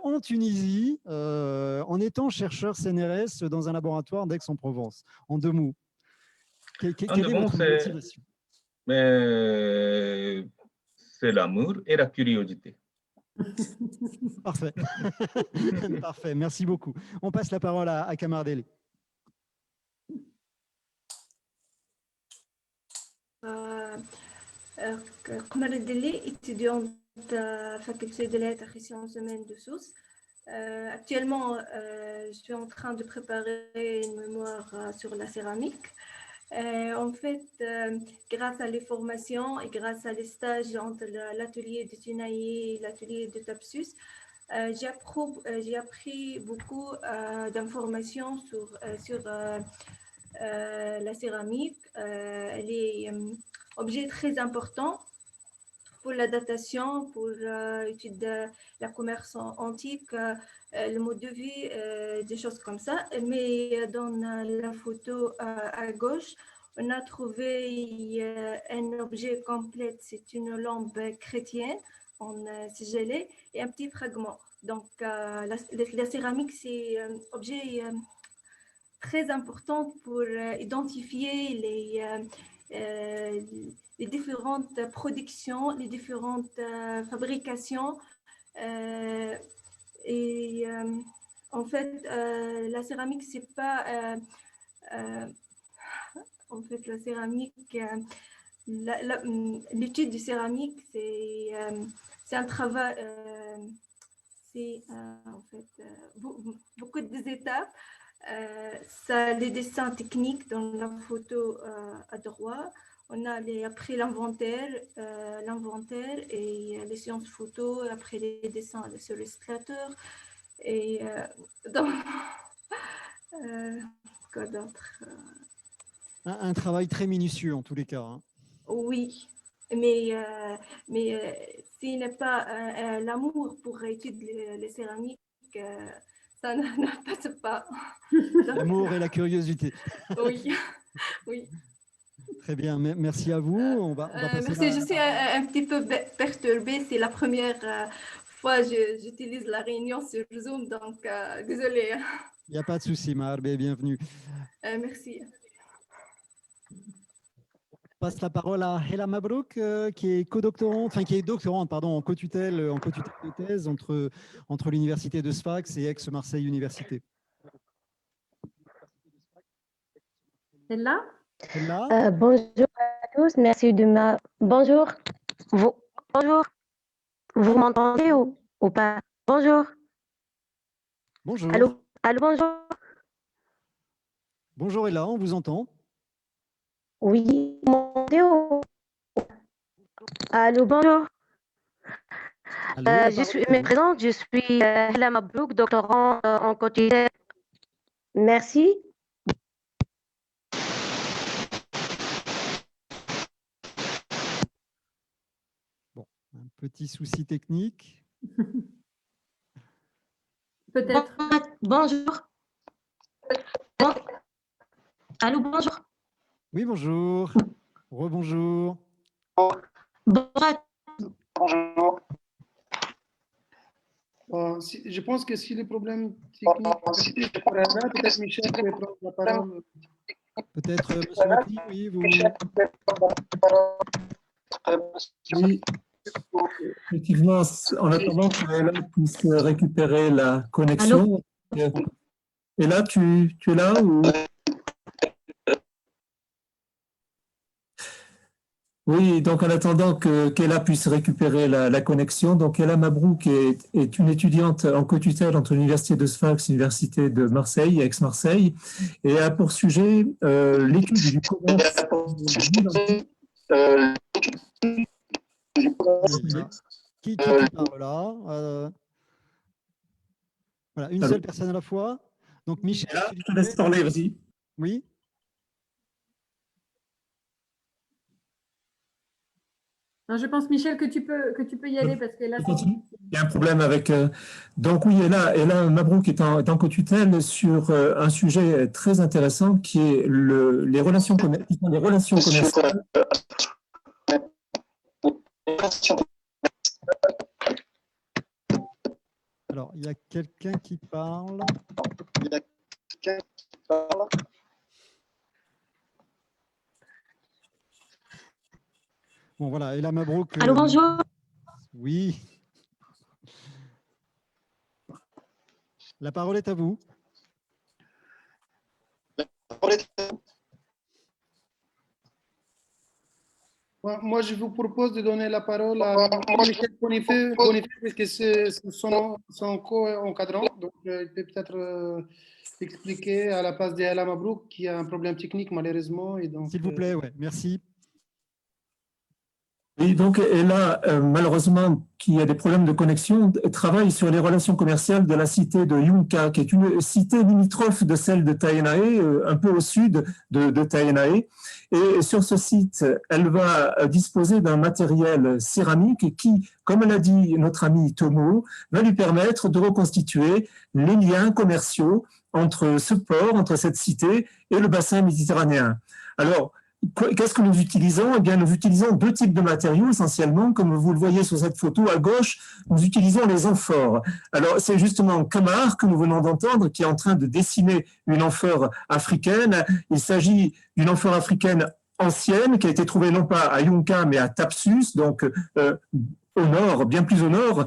en Tunisie en étant chercheur CNRS dans un laboratoire d'Aix-en-Provence? En 2 mots. Quelle est votre motivation? C'est l'amour et la curiosité. Parfait. Parfait, merci beaucoup. On passe la parole à Kamar Deli. Qamar Deli, étudiante de la faculté de lettres ici en semaine de Sousse. Actuellement, je suis en train de préparer une mémoire sur la céramique. En fait, grâce à les formations et grâce à les stages entre l'atelier de Tunaï et l'atelier de Tapsus, j'ai appris beaucoup d'informations sur la céramique. Elle est un objet très important pour la datation, pour l'étude de la commerce antique, le mode de vie, des choses comme ça. Mais dans la photo à gauche, on a trouvé un objet complet, c'est une lampe chrétienne en sigillé et un petit fragment. Donc, la céramique, c'est un objet très important pour identifier les différentes productions, les différentes fabrications. En fait, la céramique, c'est pas... en fait, la céramique, l'étude de céramique, c'est un travail... c'est en fait beaucoup d'étapes. Ça, les dessins techniques dans la photo à droite. On a après l'inventaire et les séances photo, après les dessins sur l'illustrateur. Et donc, quoi d'autre? Un travail très minutieux en tous les cas. Hein. Oui, mais s'il n'est pas l'amour pour étudier les céramiques, ça ne passe pas. L'amour et la curiosité. Oui, oui. Très bien, merci à vous. On va passer merci, je suis un petit peu perturbée. C'est la première fois que j'utilise la réunion sur Zoom, donc désolée. Il n'y a pas de souci, Marbe, bienvenue. Merci. Je passe la parole à Hela Mabrouk, qui est doctorante en co-tutelle de thèse entre l'Université de Sfax et Aix-Marseille Université. Hela? Bonjour à tous, merci de ma... Bonjour, bonjour, vous m'entendez ou pas? Bonjour. Bonjour. Allô, bonjour. Bonjour Hela, on vous entend. Oui, vous m'entendez ou... Allô, bonjour. Allô, je suis présente, je suis Hela Mabrouk, doctorant en quotidien. Merci. Bon, un petit souci technique. Peut-être. Bonjour. Allô, bonjour. Oui, bonjour. Rebonjour. Bonjour. Je pense que si les problèmes techniques, peut-être Michel peut prendre la parole. Peut-être Monsieur Mati, oui, vous. Oui, effectivement, en attendant qu'elle puisse récupérer la connexion. Et là, tu es là ou... Oui, donc en attendant qu'Ella puisse récupérer la connexion, donc Hela Mabrouk est une étudiante en co-tutelle entre l'Université de Sfax et l'Université de Marseille, Aix-Marseille, et a pour sujet l'étude du commerce. Qui parle là Voilà, une seule personne à la fois. Donc Michel, là, je te laisse parler, vas-y. Oui. Non, je pense, Michel, que tu peux y aller parce que là, il y a un problème avec... Donc oui, Hela Mabrouk est en co-tutelle sur un sujet très intéressant qui est les relations commerciales. Alors, il y a quelqu'un qui parle. Bon, voilà, Hela Mabrouk. Allô, bonjour. Oui. La parole est à vous. Moi, je vous propose de donner la parole à Michel Bonifay, parce que c'est son co-encadrant. Donc, il peut peut-être expliquer à la place d'Ela Mabrouk qui a un problème technique, malheureusement. S'il vous plaît, ouais, merci. Et donc, elle a malheureusement, qui a des problèmes de connexion, travaille sur les relations commerciales de la cité de Yunka, qui est une cité limitrophe de celle de Taenae, un peu au sud de Taenae. Et sur ce site, elle va disposer d'un matériel céramique qui, comme l'a dit notre ami Tomo, va lui permettre de reconstituer les liens commerciaux entre ce port, entre cette cité et le bassin méditerranéen. Alors, qu'est-ce que nous utilisons? Eh bien, nous utilisons deux types de matériaux essentiellement. Comme vous le voyez sur cette photo à gauche, nous utilisons les amphores. Alors, c'est justement Kamar que nous venons d'entendre qui est en train de dessiner une amphore africaine. Il s'agit d'une amphore africaine ancienne qui a été trouvée non pas à Yunka mais à Thapsus, donc au nord, bien plus au nord,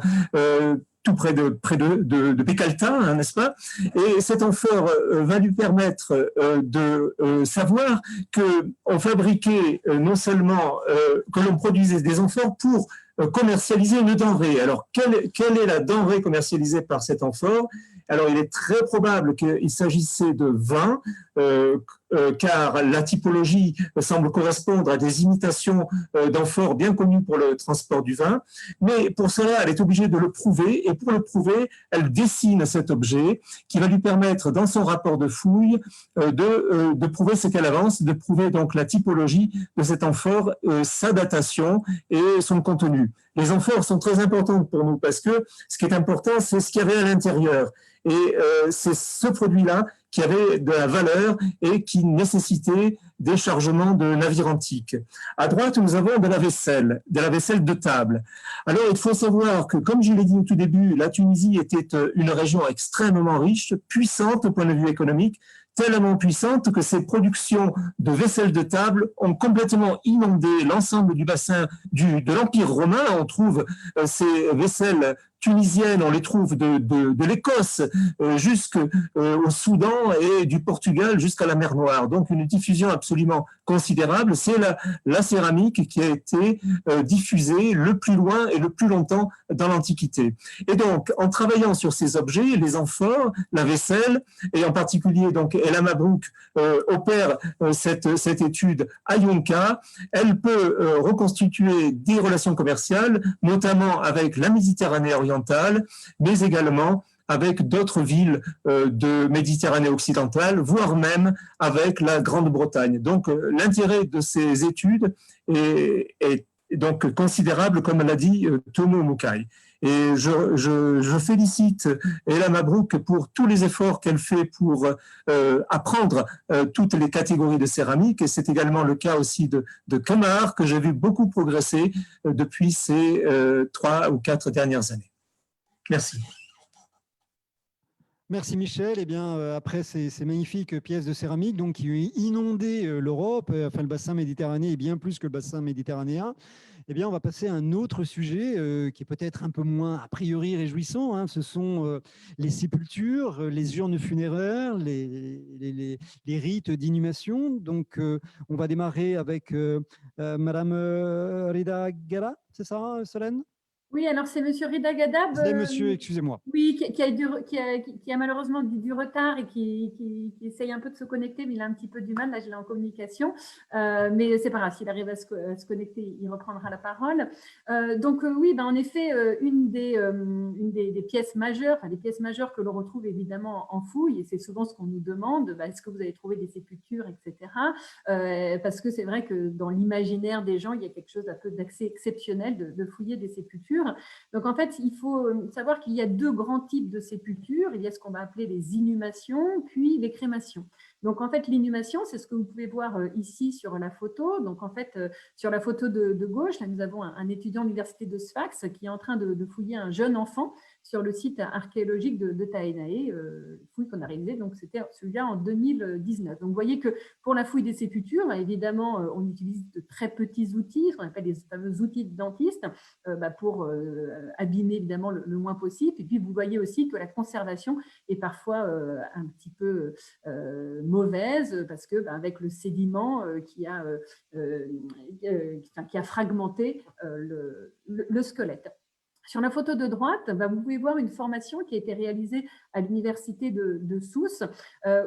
tout près de Pékalta, hein, n'est-ce pas? Et cet amphore va lui permettre de savoir qu'on fabriquait non seulement, que l'on produisait des amphores pour commercialiser une denrée. Alors, quelle est la denrée commercialisée par cet amphore? Alors, il est très probable qu'il s'agissait de vin, car la typologie semble correspondre à des imitations d'amphores bien connues pour le transport du vin. Mais pour cela, elle est obligée de le prouver, et pour le prouver, elle dessine cet objet qui va lui permettre, dans son rapport de fouille, de prouver ce qu'elle avance, de prouver donc la typologie de cet amphore, sa datation et son contenu. Les amphores sont très importantes pour nous parce que ce qui est important, c'est ce qu'il y avait à l'intérieur. Et c'est ce produit-là qui avait de la valeur et qui nécessitait des chargements de navires antiques. À droite, nous avons de la vaisselle de table. Alors, il faut savoir que, comme je l'ai dit au tout début, la Tunisie était une région extrêmement riche, puissante au point de vue économique, tellement puissante que ces productions de vaisselle de table ont complètement inondé l'ensemble du bassin de l'Empire romain. On trouve ces vaisselles tunisiennes, on les trouve de l'Écosse jusqu'au Soudan et du Portugal jusqu'à la mer Noire. Donc une diffusion absolument considérable. C'est la céramique qui a été diffusée le plus loin et le plus longtemps dans l'Antiquité. Et donc, en travaillant sur ces objets, les amphores, la vaisselle, et en particulier donc Ela Mabrouk opère cette étude à Yunka, elle peut reconstituer des relations commerciales, notamment avec la Méditerranée orientale, mais également avec d'autres villes de Méditerranée occidentale, voire même avec la Grande-Bretagne. Donc, l'intérêt de ces études est donc considérable, comme l'a dit Tomo Mukai. Et je félicite Ela Mabrouk pour tous les efforts qu'elle fait pour apprendre toutes les catégories de céramique. Et c'est également le cas aussi de Kamar, que j'ai vu beaucoup progresser depuis ces 3 ou 4 dernières années. Merci. Merci Michel. Eh bien, après ces magnifiques pièces de céramique donc, qui ont inondé l'Europe, enfin le bassin méditerranéen et bien plus que le bassin méditerranéen, eh bien, on va passer à un autre sujet qui est peut-être un peu moins a priori réjouissant. Hein. Ce sont les sépultures, les urnes funéraires, les rites d'inhumation. Donc, on va démarrer avec Madame Rida Gara, c'est ça, Solène? Oui, alors c'est Monsieur Rida Gadab. C'est Monsieur, excusez-moi. Oui, qui a malheureusement du retard et qui essaye un peu de se connecter, mais il a un petit peu du mal. Là, je l'ai en communication, mais c'est pas grave. S'il arrive à se connecter, il reprendra la parole. Donc oui, ben, en effet, une des pièces majeures, enfin des pièces majeures que l'on retrouve évidemment en fouille, et c'est souvent ce qu'on nous demande. Ben, est-ce que vous avez trouvé des sépultures, etc. Parce que c'est vrai que dans l'imaginaire des gens, il y a quelque chose un peu d'assez exceptionnel de fouiller des sépultures. Donc, en fait, il faut savoir qu'il y a deux grands types de sépultures. Il y a ce qu'on va appeler les inhumations, puis les crémations. Donc, en fait, l'inhumation, c'est ce que vous pouvez voir ici sur la photo. Donc, en fait, sur la photo de gauche, là, nous avons un étudiant de l'université de Sfax qui est en train de fouiller un jeune enfant sur le site archéologique de Taenae, fouille qu'on a réalisée. Donc, c'était celui-là en 2019. Donc, vous voyez que pour la fouille des sépultures, évidemment, on utilise de très petits outils, ce qu'on appelle les fameux outils de dentiste, pour abîmer évidemment le moins possible. Et puis, vous voyez aussi que la conservation est parfois un petit peu mauvaise parce que avec le sédiment qui a fragmenté le squelette. Sur la photo de droite, vous pouvez voir une formation qui a été réalisée à l'université de Sousse,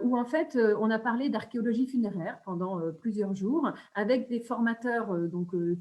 où en fait on a parlé d'archéologie funéraire pendant plusieurs jours avec des formateurs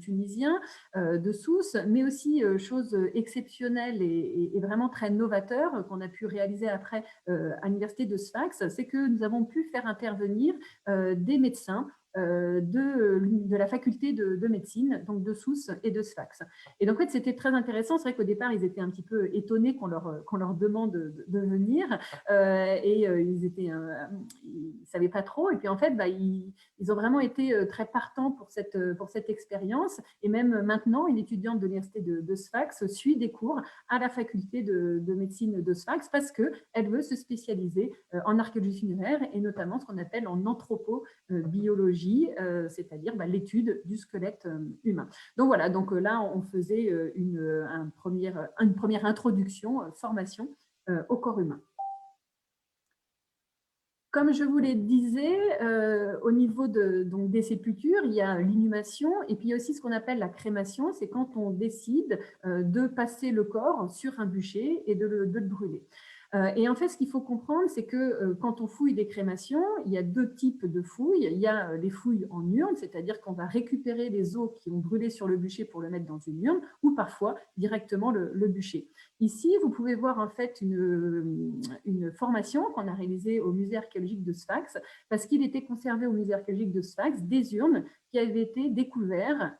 tunisiens de Sousse, mais aussi chose exceptionnelle et vraiment très novateur qu'on a pu réaliser après à l'université de Sfax, c'est que nous avons pu faire intervenir des médecins de la faculté de médecine, donc de Sousse et de Sfax. Et donc, en fait, c'était très intéressant. C'est vrai qu'au départ, ils étaient un petit peu étonnés qu'on leur demande de venir ils ne savaient pas trop. Et puis, en fait, ils ont vraiment été très partants pour cette expérience. Et même maintenant, une étudiante de l'université de Sfax suit des cours à la faculté de médecine de Sfax parce qu'elle veut se spécialiser en archéologie funéraire et notamment ce qu'on appelle en anthropobiologie, c'est-à-dire l'étude du squelette humain. Donc voilà, donc là on faisait une première introduction, formation au corps humain. Comme je vous le disais, au niveau des sépultures, il y a l'inhumation et puis il y a aussi ce qu'on appelle la crémation, c'est quand on décide de passer le corps sur un bûcher et de le brûler. Et en fait, ce qu'il faut comprendre, c'est que quand on fouille des crémations, il y a deux types de fouilles. Il y a les fouilles en urne, c'est-à-dire qu'on va récupérer les os qui ont brûlé sur le bûcher pour le mettre dans une urne, ou parfois directement le bûcher. Ici, vous pouvez voir en fait une formation qu'on a réalisée au musée archéologique de Sfax, parce qu'il était conservé au musée archéologique de Sfax des urnes qui avaient été découvertes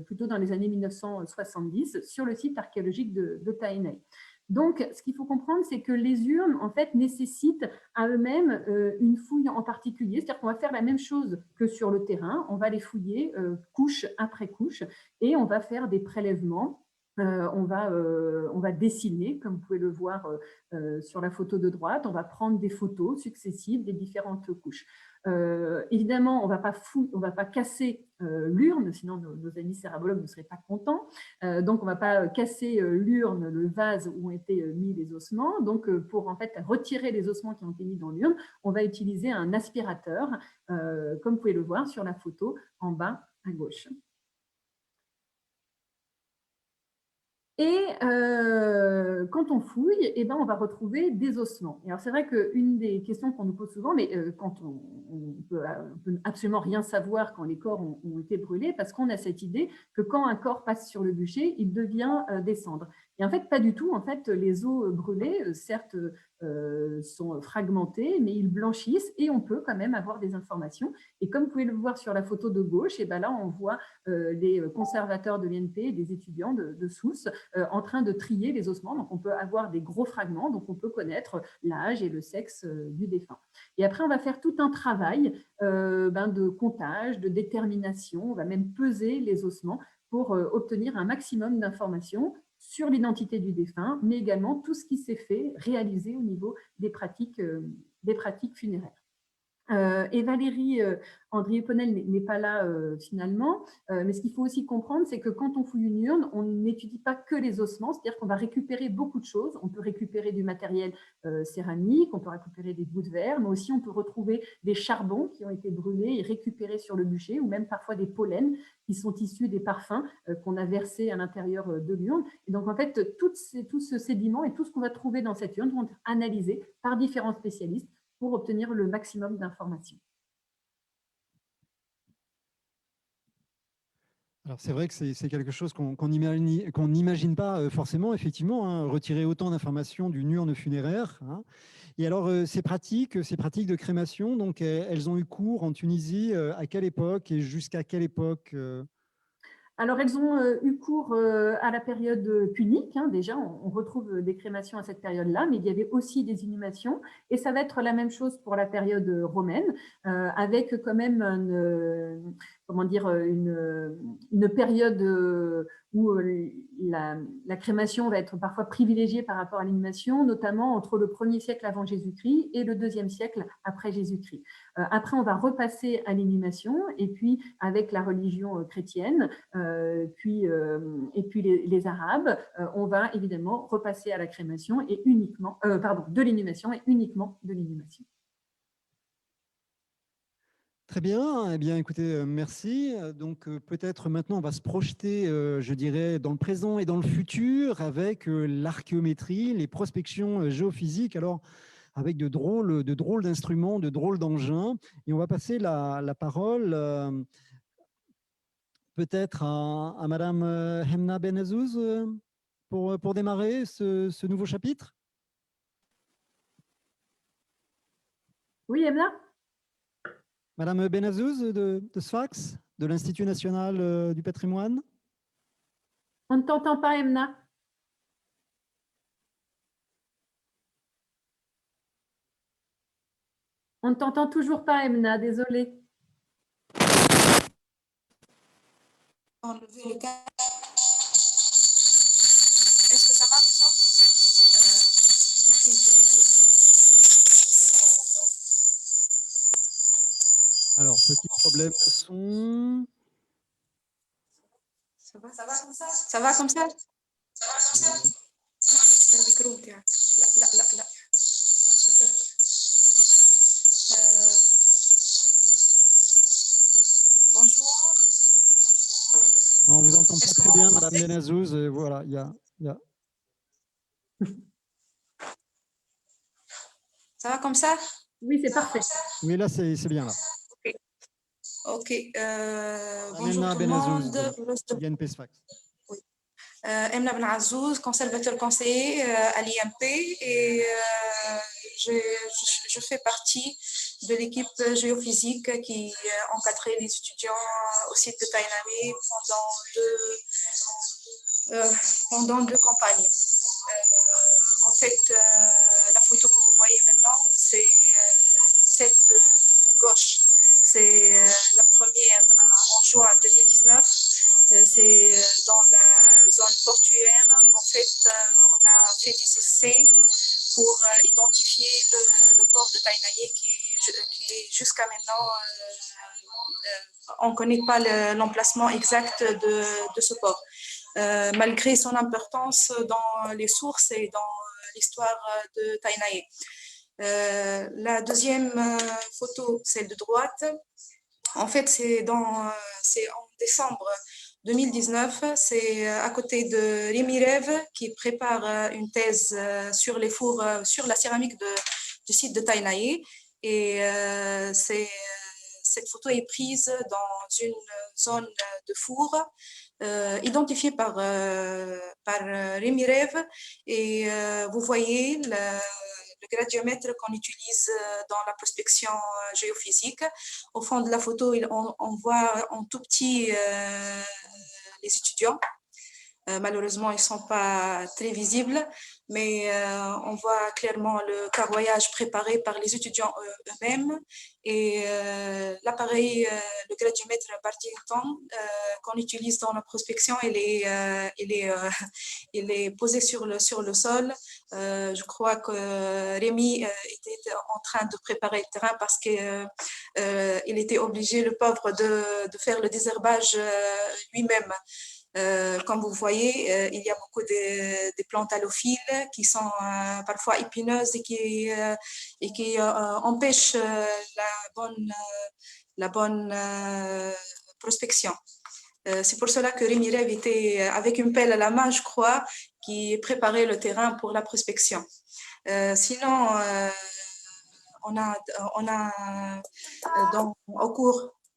plutôt dans les années 1970 sur le site archéologique de Tainay. Donc, ce qu'il faut comprendre, c'est que les urnes, en fait, nécessitent à eux-mêmes une fouille en particulier. C'est-à-dire qu'on va faire la même chose que sur le terrain. On va les fouiller couche après couche et on va faire des prélèvements. On va dessiner, comme vous pouvez le voir sur la photo de droite. On va prendre des photos successives des différentes couches. Évidemment, on ne va pas casser l'urne, sinon nos amis cérabologues ne seraient pas contents. Donc, on ne va pas casser l'urne, le vase où ont été mis les ossements. Donc, pour en fait retirer les ossements qui ont été mis dans l'urne, on va utiliser un aspirateur, comme vous pouvez le voir sur la photo en bas à gauche. Et quand on fouille, on va retrouver des ossements. Et alors, c'est vrai qu'une des questions qu'on nous pose souvent, mais quand on peut absolument rien savoir quand les corps ont été brûlés, parce qu'on a cette idée que quand un corps passe sur le bûcher, il devient des cendres. Et en fait, pas du tout. En fait, les os brûlés, certes, sont fragmentés, mais ils blanchissent et on peut quand même avoir des informations. Et comme vous pouvez le voir sur la photo de gauche, là, on voit les conservateurs de l'INP, des étudiants de Sousse, en train de trier les ossements. Donc, on peut avoir des gros fragments, donc on peut connaître l'âge et le sexe du défunt. Et après, on va faire tout un travail de comptage, de détermination. On va même peser les ossements pour obtenir un maximum d'informations sur l'identité du défunt, mais également tout ce qui s'est fait, réalisé au niveau des pratiques funéraires. Et Valérie Andrieux-Ponel n'est pas là finalement, mais ce qu'il faut aussi comprendre, c'est que quand on fouille une urne, on n'étudie pas que les ossements, c'est-à-dire qu'on va récupérer beaucoup de choses. On peut récupérer du matériel céramique, on peut récupérer des bouts de verre, mais aussi on peut retrouver des charbons qui ont été brûlés et récupérés sur le bûcher, ou même parfois des pollens qui sont issus des parfums qu'on a versés à l'intérieur de l'urne. Et donc en fait, tout ce sédiment et tout ce qu'on va trouver dans cette urne vont être analysés par différents spécialistes pour obtenir le maximum d'informations. Alors c'est vrai que c'est quelque chose qu'on n'imagine pas forcément, effectivement, retirer autant d'informations d'une urne funéraire. Et alors ces pratiques de crémation, donc elles ont eu cours en Tunisie à quelle époque et jusqu'à quelle époque Alors, elles ont eu cours à la période punique. Déjà, on retrouve des crémations à cette période-là, mais il y avait aussi des inhumations. Et ça va être la même chose pour la période romaine, avec quand même une période où la crémation va être parfois privilégiée par rapport à l'inhumation, notamment entre le 1er siècle avant Jésus-Christ et le 2e siècle après Jésus-Christ. Après, on va repasser à l'inhumation, et puis avec la religion chrétienne, et puis les Arabes, on va évidemment repasser à la crémation et uniquement, de l'inhumation et uniquement de l'inhumation. Très bien. Eh bien, écoutez, merci. Donc, peut-être maintenant, on va se projeter, je dirais, dans le présent et dans le futur avec l'archéométrie, les prospections géophysiques. Alors, avec de drôles d'instruments, de drôles d'engins. Et on va passer la parole peut-être à Madame Hemna Benazouz pour démarrer ce nouveau chapitre. Oui, Emna? Madame Benazouz de Sfax, de l'Institut national du patrimoine. On ne t'entend pas, Emna. On ne t'entend toujours pas, Emna, désolée. Enlever le câble. Est-ce que ça va maintenant? Alors, petit problème de son. Ça va comme ça? Ça va comme ça? Le micro, là. Bonjour. On vous entend pas très bien, Madame Benazouz. Voilà, il y a... Ça va comme ça? Oui, c'est parfait. Oui, là, c'est bien, là. Ok. Bonjour tout le monde. INP Sfax. Emna Benazouz, conservateur conseiller à l'IMP et je fais partie de l'équipe géophysique qui encadrait les étudiants au site de Tainamé pendant deux campagnes. En fait, la photo que vous voyez maintenant, c'est celle de gauche. C'est la première en juin 2019. C'est dans la zone portuaire. En fait, on a fait des essais pour identifier le port de Tainaye qui est jusqu'à maintenant, on ne connaît pas l'emplacement exact de ce port. Malgré son importance dans les sources et dans l'histoire de Tainaye. La deuxième photo, celle de droite, en fait, c'est en décembre 2019, c'est à côté de Rémi Rêve qui prépare une thèse sur les fours, sur la céramique du site de Tainaye. Et cette photo est prise dans une zone de four identifiée par Rémi Rêve. Et vous voyez le gradiomètre qu'on utilise dans la prospection géophysique. Au fond de la photo, on voit en tout petit les étudiants. Malheureusement, ils ne sont pas très visibles, mais on voit clairement le carroyage préparé par les étudiants eux-mêmes et l'appareil, le gradiomètre Bartington qu'on utilise dans la prospection, il est posé sur le sol. Je crois que Rémi était en train de préparer le terrain parce qu'il était obligé, le pauvre, de faire le désherbage lui-même. Comme vous voyez, il y a beaucoup de plantes halophiles qui sont parfois épineuses et qui empêchent la bonne prospection. C'est pour cela que Rémi Rêve était avec une pelle à la main, je crois, qui préparait le terrain pour la prospection. Sinon, on a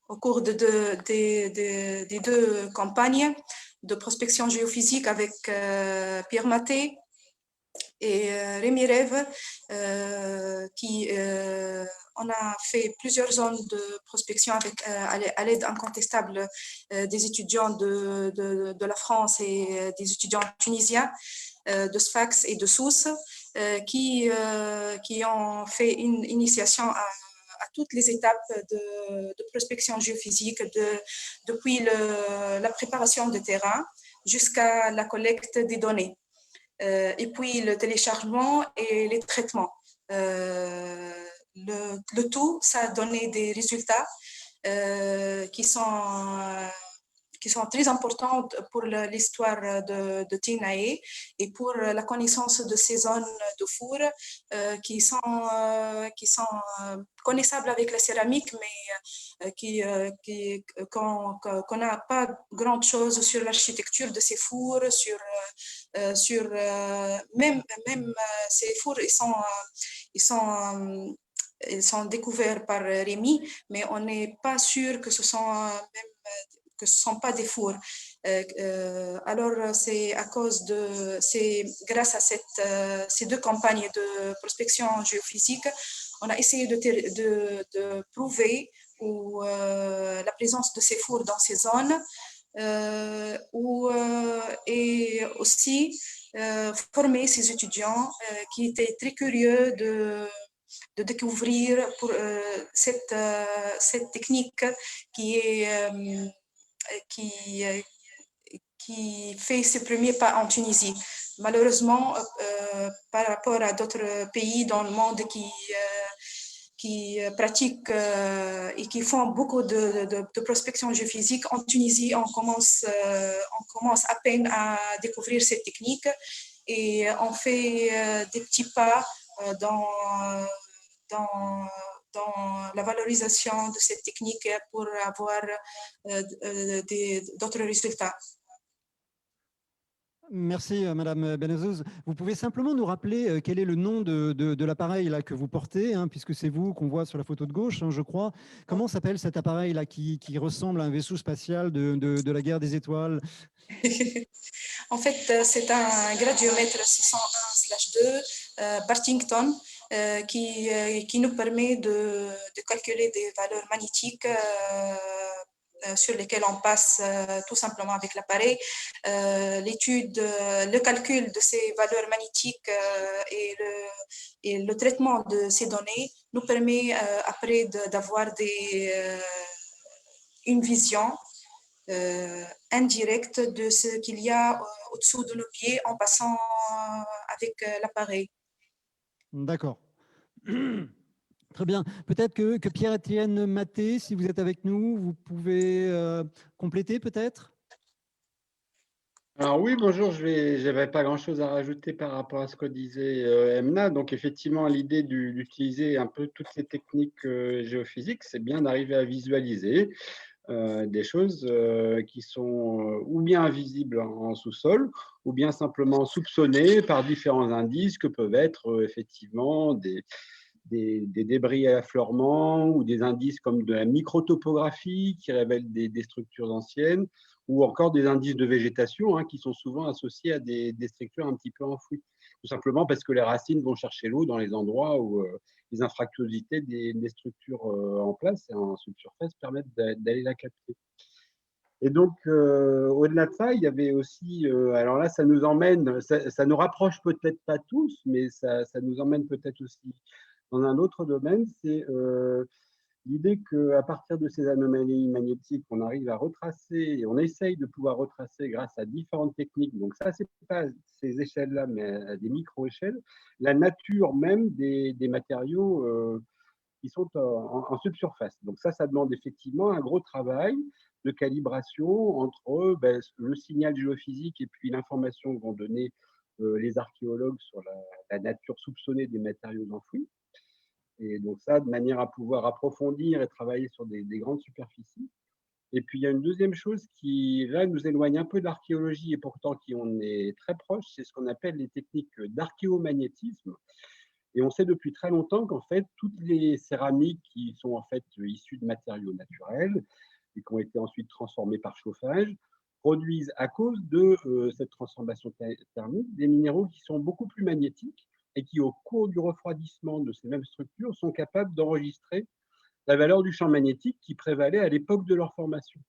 au cours des deux campagnes de prospection géophysique avec Pierre Maté et Rémi Rêve, on a fait plusieurs zones de prospection à l'aide incontestable des étudiants de la France et des étudiants tunisiens de Sfax et de Sousse qui ont fait une initiation à toutes les étapes de prospection géophysique, depuis la préparation de terrain jusqu'à la collecte des données, et puis le téléchargement et les traitements. Le tout, ça a donné des résultats qui sont qui sont très importantes pour l'histoire de Tinae et pour la connaissance de ces zones de four qui sont connaissables avec la céramique, mais qu'on n'a pas grand-chose sur l'architecture de ces fours, même ces fours, ils sont découverts par Rémi, mais on n'est pas sûr que ce sont pas des fours. Alors, c'est grâce à ces deux campagnes de prospection géophysique, on a essayé de prouver la présence de ces fours dans ces zones et aussi former ces étudiants qui étaient très curieux de découvrir cette technique qui fait ses premiers pas en Tunisie. Malheureusement, par rapport à d'autres pays dans le monde qui pratiquent et qui font beaucoup de prospection géophysique, en Tunisie, on commence à peine à découvrir cette technique et on fait des petits pas dans la valorisation de cette technique pour avoir d'autres résultats. Merci, Madame Benazouz. Vous pouvez simplement nous rappeler quel est le nom de l'appareil là que vous portez, hein, puisque c'est vous qu'on voit sur la photo de gauche, hein, je crois. Comment s'appelle cet appareil là qui ressemble à un vaisseau spatial de la guerre des étoiles? En fait, c'est un gradiomètre 601/2 Bartington qui nous permet de calculer des valeurs magnétiques sur lesquelles on passe tout simplement avec l'appareil. Le calcul de ces valeurs magnétiques et le traitement de ces données nous permet après d'avoir une vision indirecte de ce qu'il y a au-dessous de nos pieds en passant avec l'appareil. D'accord. Très bien. Peut-être que Pierre-Étienne Maté, si vous êtes avec nous, vous pouvez compléter peut-être? Alors oui, bonjour, je n'avais pas grand-chose à rajouter par rapport à ce que disait Emna. Donc effectivement, l'idée d'utiliser un peu toutes ces techniques géophysiques, c'est bien d'arriver à visualiser des choses qui sont ou bien invisibles en sous-sol, ou bien simplement soupçonnées par différents indices que peuvent être effectivement des débris à affleurement ou des indices comme de la microtopographie qui révèlent des structures anciennes, ou encore des indices de végétation qui sont souvent associés à des structures un petit peu enfouies, tout simplement parce que les racines vont chercher l'eau dans les endroits où les infractuosités des structures en place et en subsurface permettent d'aller la capter. Et donc, au-delà de ça, il y avait aussi, alors là, ça nous emmène, ça nous rapproche peut-être pas tous, mais ça nous emmène peut-être aussi dans un autre domaine, c'est l'idée qu'à partir de ces anomalies magnétiques, on arrive à retracer, et on essaye de pouvoir retracer grâce à différentes techniques, donc ça, c'est pas ces échelles-là, mais à des micro-échelles, la nature même des matériaux qui sont en subsurface. Donc ça demande effectivement un gros travail de calibration entre le signal géophysique et puis l'information que vont donner les archéologues sur la nature soupçonnée des matériaux enfouis. Et donc ça, de manière à pouvoir approfondir et travailler sur des grandes superficies. Et puis, il y a une deuxième chose qui, là, nous éloigne un peu de l'archéologie et pourtant qui en est très proche, c'est ce qu'on appelle les techniques d'archéomagnétisme. Et on sait depuis très longtemps qu'en fait, toutes les céramiques qui sont en fait issues de matériaux naturels et qui ont été ensuite transformées par chauffage produisent, à cause de cette transformation thermique, des minéraux qui sont beaucoup plus magnétiques et qui, au cours du refroidissement de ces mêmes structures, sont capables d'enregistrer la valeur du champ magnétique qui prévalait à l'époque de leur formation.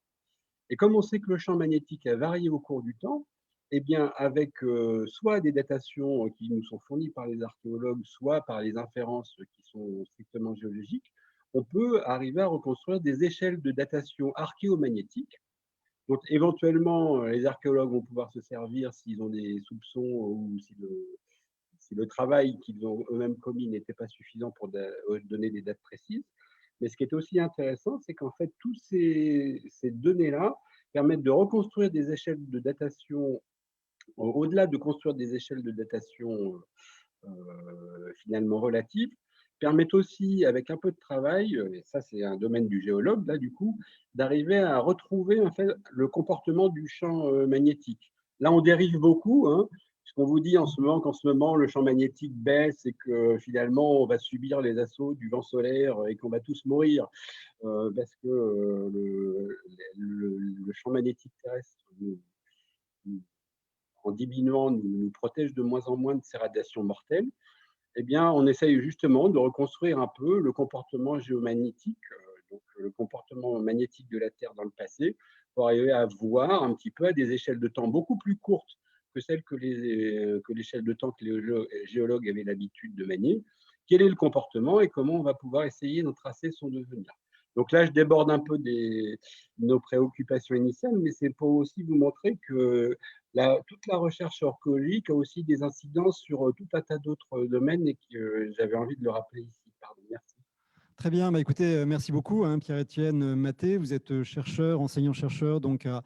Et comme on sait que le champ magnétique a varié au cours du temps, eh bien, avec soit des datations qui nous sont fournies par les archéologues, soit par les inférences qui sont strictement géologiques, on peut arriver à reconstruire des échelles de datation archéomagnétique dont éventuellement les archéologues vont pouvoir se servir s'ils ont des soupçons ou si le travail qu'ils ont eux-mêmes commis n'était pas suffisant pour donner des dates précises. Mais ce qui est aussi intéressant, c'est qu'en fait, toutes ces données-là permettent de reconstruire des échelles de datation, au-delà de construire des échelles de datation finalement relatives, permettent aussi, avec un peu de travail, et ça c'est un domaine du géologue, là du coup, d'arriver à retrouver en fait le comportement du champ magnétique. Là, on dérive beaucoup, hein, puisqu'on vous dit en ce moment qu'en ce moment, le champ magnétique baisse et que finalement, on va subir les assauts du vent solaire et qu'on va tous mourir parce que le champ magnétique terrestre, en diminuant, nous protège de moins en moins de ces radiations mortelles. Eh bien, on essaye justement de reconstruire un peu le comportement géomagnétique, donc le comportement magnétique de la Terre dans le passé, pour arriver à voir un petit peu à des échelles de temps beaucoup plus courtes que celles que l'échelle de temps que les géologues avaient l'habitude de manier, quel est le comportement et comment on va pouvoir essayer d'en tracer son devenir. Donc là, je déborde un peu de nos préoccupations initiales, mais c'est pour aussi vous montrer que toute la recherche archéologique a aussi des incidences sur tout un tas d'autres domaines et que j'avais envie de le rappeler ici. Pardon, merci. Très bien, bah écoutez, merci beaucoup Pierre-Étienne Maté. Vous êtes chercheur, enseignant-chercheur donc à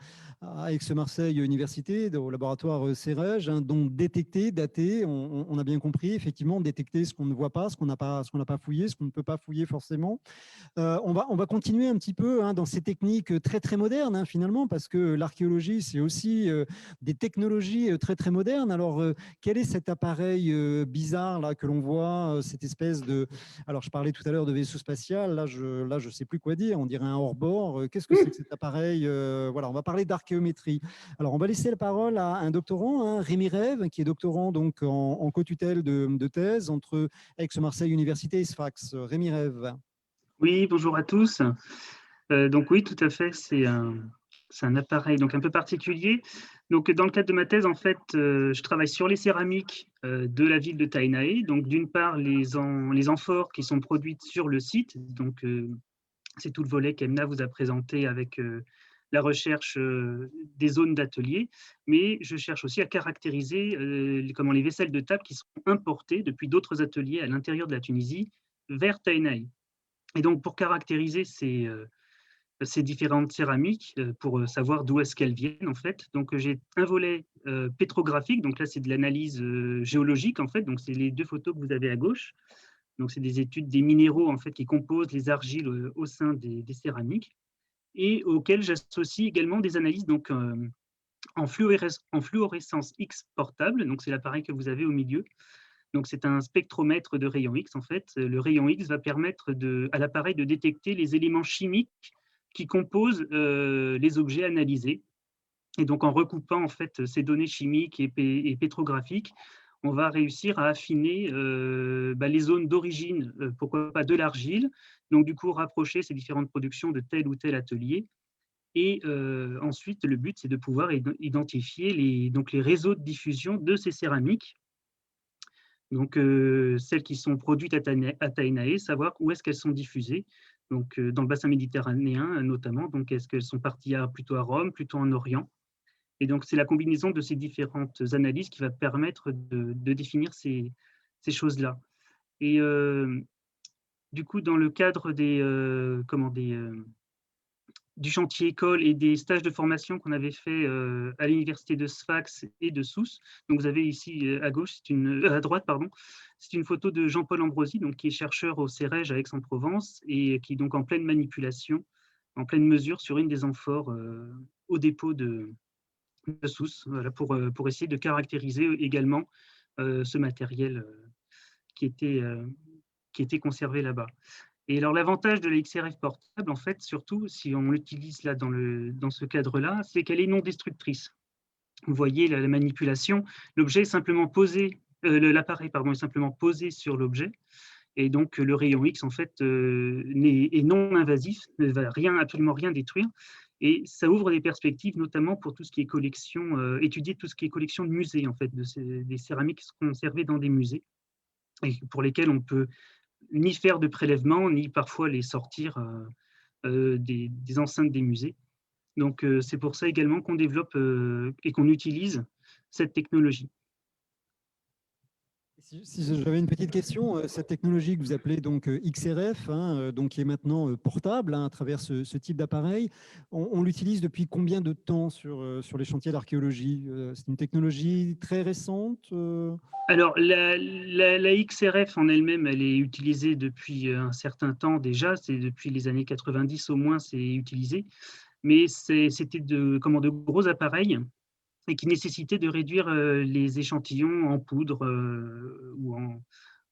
Aix-Marseille Université, au laboratoire CEREG, dont détecter, dater, on a bien compris, effectivement, détecter ce qu'on ne voit pas, ce qu'on n'a pas fouillé, ce qu'on ne peut pas fouiller forcément. On va continuer un petit peu dans ces techniques très très modernes finalement, parce que l'archéologie c'est aussi des technologies très très modernes. Alors quel est cet appareil bizarre là que l'on voit, cette espèce de, alors je parlais tout à l'heure de vaisseau spatial, là je sais plus quoi dire, on dirait un hors-bord. Qu'est-ce que c'est que cet appareil? Voilà, on va parler d'archéométrie. Alors on va laisser la parole à un doctorant, Rémi Rêve, qui est doctorant donc en co-tutelle de thèse entre Aix-Marseille Université et Sfax. Rémi Rêve. Oui, bonjour à tous. Donc oui, tout à fait, c'est un appareil donc un peu particulier. Donc dans le cadre de ma thèse, en fait, je travaille sur les céramiques de la ville de Tainaé. Donc d'une part, les amphores qui sont produites sur le site. Donc c'est tout le volet qu'Emna vous a présenté avec la recherche des zones d'atelier. Mais je cherche aussi à caractériser comment les vaisselles de table qui sont importées depuis d'autres ateliers à l'intérieur de la Tunisie vers Tainaé. Et donc, pour caractériser ces différentes céramiques, pour savoir d'où est-ce qu'elles viennent, en fait, donc j'ai un volet pétrographique, donc là, c'est de l'analyse géologique, en fait, donc c'est les deux photos que vous avez à gauche. Donc, c'est des études des minéraux, en fait, qui composent les argiles au sein des céramiques, et auxquelles j'associe également des analyses donc, en fluorescence X portable, donc c'est l'appareil que vous avez au milieu. Donc, c'est un spectromètre de rayons X. En fait, le rayon X va permettre à l'appareil de détecter les éléments chimiques qui composent les objets analysés. Et donc, en recoupant en fait ces données chimiques et pétrographiques, on va réussir à affiner les zones d'origine, pourquoi pas de l'argile. Donc, du coup, rapprocher ces différentes productions de tel ou tel atelier. Et ensuite, le but, c'est de pouvoir identifier les réseaux de diffusion de ces céramiques. Donc, celles qui sont produites à Tainaé, savoir où est-ce qu'elles sont diffusées, donc dans le bassin méditerranéen notamment, donc est-ce qu'elles sont parties plutôt à Rome, plutôt en Orient. Et donc, c'est la combinaison de ces différentes analyses qui va permettre de définir ces choses-là. Et du coup, dans le cadre du chantier école et des stages de formation qu'on avait fait à l'université de Sfax et de Sousse. Donc vous avez ici à gauche, à droite, pardon, c'est une photo de Jean-Paul Ambrosi, donc qui est chercheur au CEREG à Aix-en-Provence et qui est donc en pleine manipulation, en pleine mesure sur une des amphores au dépôt de Sousse, voilà, pour essayer de caractériser également ce matériel qui était conservé là-bas. Et alors, l'avantage de la XRF portable, en fait, surtout, si on l'utilise là dans ce cadre-là, c'est qu'elle est non destructrice. Vous voyez la manipulation, l'objet est simplement posé, l'appareil est simplement posé sur l'objet, et donc le rayon X, en fait, est non invasif, ne va absolument rien détruire, et ça ouvre des perspectives, notamment pour tout ce qui est collection, étudier tout ce qui est collection de musées, en fait, des céramiques conservées dans des musées, et pour lesquelles on peut ni faire de prélèvements, ni parfois les sortir des enceintes des musées. Donc, c'est pour ça également qu'on développe et qu'on utilise cette technologie. Si j'avais une petite question, cette technologie que vous appelez donc XRF, hein, donc qui est maintenant portable hein, à travers ce type d'appareil, on l'utilise depuis combien de temps sur les chantiers d'archéologie? C'est une technologie très récente Alors, la XRF en elle-même, elle est utilisée depuis un certain temps déjà, c'est depuis les années 90 au moins, c'est utilisé, mais c'était de gros appareils et qui nécessitait de réduire les échantillons en poudre ou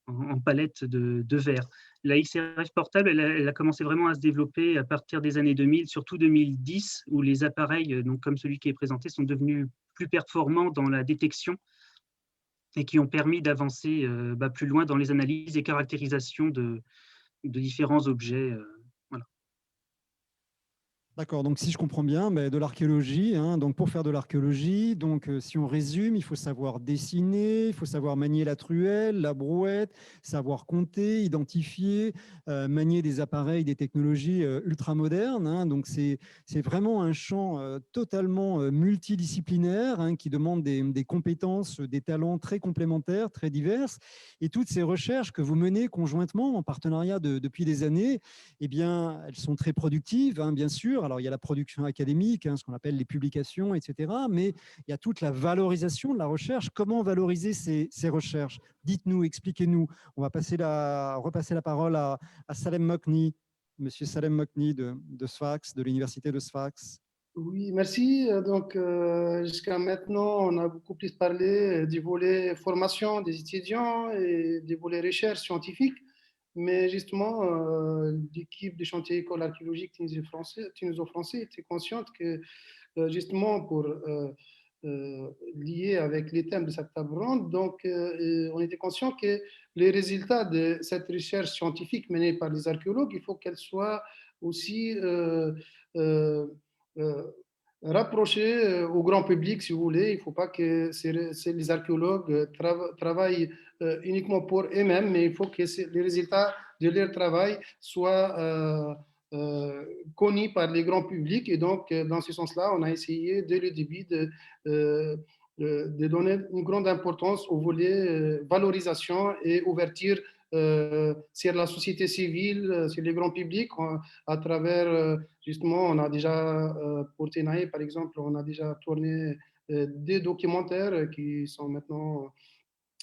en palettes de verre. La XRF portable, elle a commencé vraiment à se développer à partir des années 2000, surtout 2010, où les appareils, donc comme celui qui est présenté, sont devenus plus performants dans la détection et qui ont permis d'avancer plus loin dans les analyses et caractérisations de différents objets. Voilà. D'accord, donc si je comprends bien, de l'archéologie, hein, donc pour faire de l'archéologie, donc si on résume, il faut savoir dessiner, il faut savoir manier la truelle, la brouette, savoir compter, identifier, manier des appareils, des technologies ultramodernes. Hein, donc c'est vraiment un champ totalement multidisciplinaire hein, qui demande des compétences, des talents très complémentaires, très diverses. Et toutes ces recherches que vous menez conjointement en partenariat depuis des années, eh bien, elles sont très productives, hein, bien sûr. Alors, il y a la production académique, hein, ce qu'on appelle les publications, etc. Mais il y a toute la valorisation de la recherche. Comment valoriser ces recherches? Dites-nous, expliquez-nous. On va repasser la parole à Salem Mokni, Monsieur Salem Mokni de Sfax, de l'Université de Sfax. Oui, merci. Donc, jusqu'à maintenant, on a beaucoup plus parlé du volet formation des étudiants et du volet recherche scientifique. Mais justement, l'équipe du chantier école archéologique tuniso-français était consciente que justement pour lier avec les thèmes de cette table ronde, donc on était conscient que les résultats de cette recherche scientifique menée par les archéologues, il faut qu'elle soit aussi euh, rapprochée au grand public, si vous voulez. Il ne faut pas que les archéologues travaillent uniquement pour eux-mêmes, mais il faut que les résultats de leur travail soient connus par les grands publics. Et donc, dans ce sens-là, on a essayé dès le début de donner une grande importance au volet valorisation et ouverture sur la société civile, sur les grands publics, à travers, justement, on a déjà, pour Tenaï, par exemple, on a déjà tourné des documentaires qui sont maintenant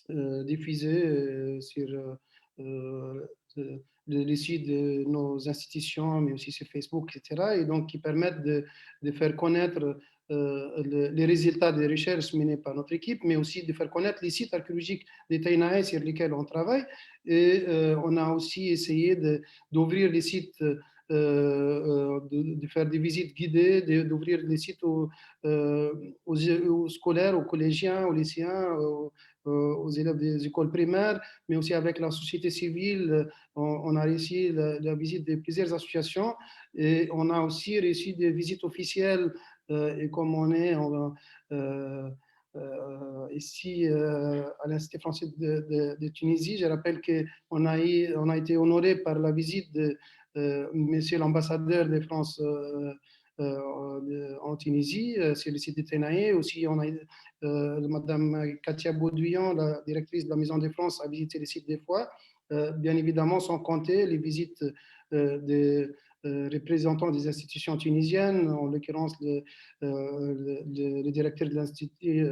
diffusés sur les sites de nos institutions, mais aussi sur Facebook, etc. Et donc, qui permettent de faire connaître les résultats des recherches menées par notre équipe, mais aussi de faire connaître les sites archéologiques des Taïnaï sur lesquels on travaille. Et on a aussi essayé d'ouvrir les sites, de faire des visites guidées, d'ouvrir les sites aux scolaires, aux collégiens, aux lycéens, aux élèves des écoles primaires, mais aussi avec la société civile. On a réussi la visite de plusieurs associations et on a aussi réussi des visites officielles. Et comme on est ici à l'Institut français de Tunisie, je rappelle qu'on a été honoré par la visite de monsieur l'ambassadeur de France en Tunisie, c'est le site de Tenaï. Aussi, on a Madame Katia Baudouillan, la directrice de la Maison de France, a visité le site des fois. Bien évidemment, sans compter les visites des représentants des institutions tunisiennes, en l'occurrence le directeur de l'Institut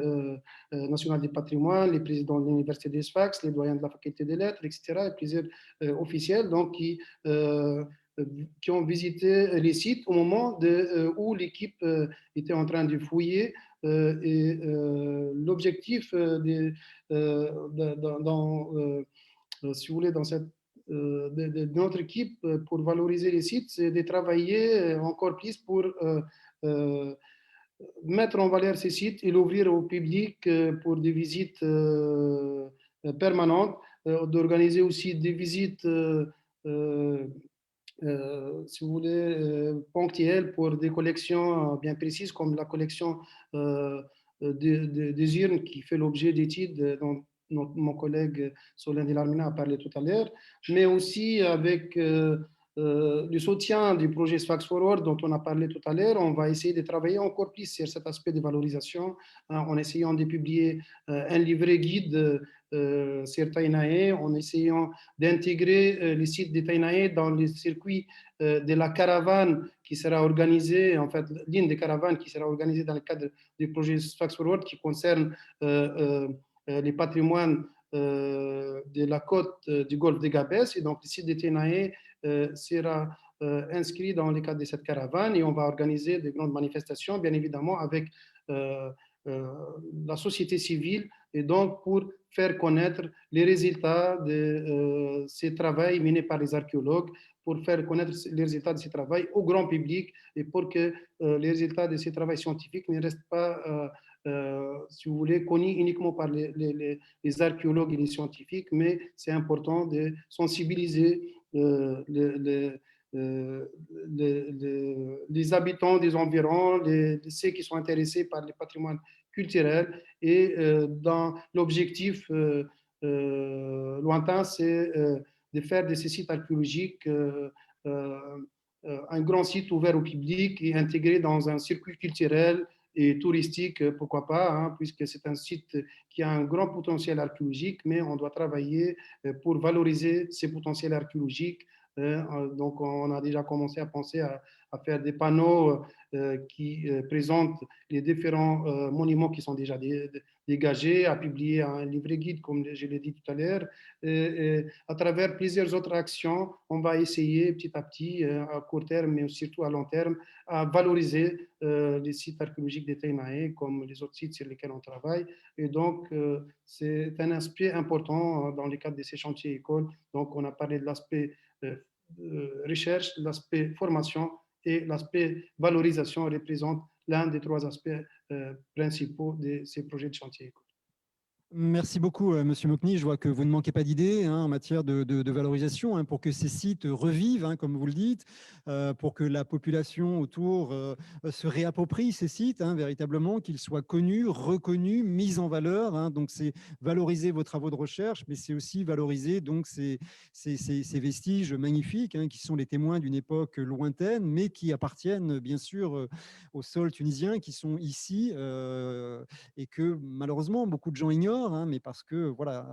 national du patrimoine, les présidents de l'Université des Sfax, les doyens de la faculté des lettres, etc., et plusieurs officiels donc, qui ont visité les sites au moment où l'équipe était en train de fouiller. Et l'objectif, si vous voulez, de notre équipe pour valoriser les sites, c'est de travailler encore plus pour mettre en valeur ces sites et l'ouvrir au public pour des visites permanentes, d'organiser aussi des visites si vous voulez, ponctuelles pour des collections bien précises, comme la collection des urnes qui fait l'objet d'études dont mon collègue Solène Delarmina a parlé tout à l'heure, mais aussi avec le soutien du projet Sfax Forward dont on a parlé tout à l'heure, on va essayer de travailler encore plus sur cet aspect de valorisation en essayant de publier un livret guide sur Tainae, en essayant d'intégrer les sites de Tainae dans les circuits de la caravane qui sera organisée, en fait, l'une des caravanes qui sera organisée dans le cadre du projet Sfax Forward qui concerne les patrimoines de la côte du golfe de Gabès. Et donc, le site de Tainae sera inscrit dans le cadre de cette caravane et on va organiser de grandes manifestations, bien évidemment, avec la société civile et donc pour faire connaître les résultats de ces travaux menés par les archéologues, pour faire connaître les résultats de ces travaux au grand public et pour que les résultats de ces travaux scientifiques ne restent pas, si vous voulez, connus uniquement par les archéologues et les scientifiques, mais c'est important de sensibiliser les habitants des environs, ceux qui sont intéressés par les patrimoines culturels. Et dans l'objectif lointain, c'est de faire de ces sites archéologiques un grand site ouvert au public et intégré dans un circuit culturel et touristique, pourquoi pas, hein, puisque c'est un site qui a un grand potentiel archéologique, mais on doit travailler pour valoriser ces potentiels archéologiques. Donc, on a déjà commencé à penser à faire des panneaux qui présentent les différents monuments qui sont déjà dégagés, à publier un livret guide, comme je l'ai dit tout à l'heure. À travers plusieurs autres actions, on va essayer petit à petit, à court terme, mais surtout à long terme, à valoriser les sites archéologiques de Tainae, comme les autres sites sur lesquels on travaille. Et donc, c'est un aspect important dans le cadre de ces chantiers écoles. Donc, on a parlé de l'aspect recherche, l'aspect formation et l'aspect valorisation représente l'un des trois aspects principaux de ces projets de chantier école. Merci beaucoup, Monsieur Mokni. Je vois que vous ne manquez pas d'idées en matière de valorisation pour que ces sites revivent, comme vous le dites, pour que la population autour se réapproprie ces sites, véritablement, qu'ils soient connus, reconnus, mis en valeur. Donc, c'est valoriser vos travaux de recherche, mais c'est aussi valoriser donc, ces vestiges magnifiques qui sont les témoins d'une époque lointaine, mais qui appartiennent bien sûr au sol tunisien, qui sont ici et que malheureusement beaucoup de gens ignorent. Mais parce que voilà,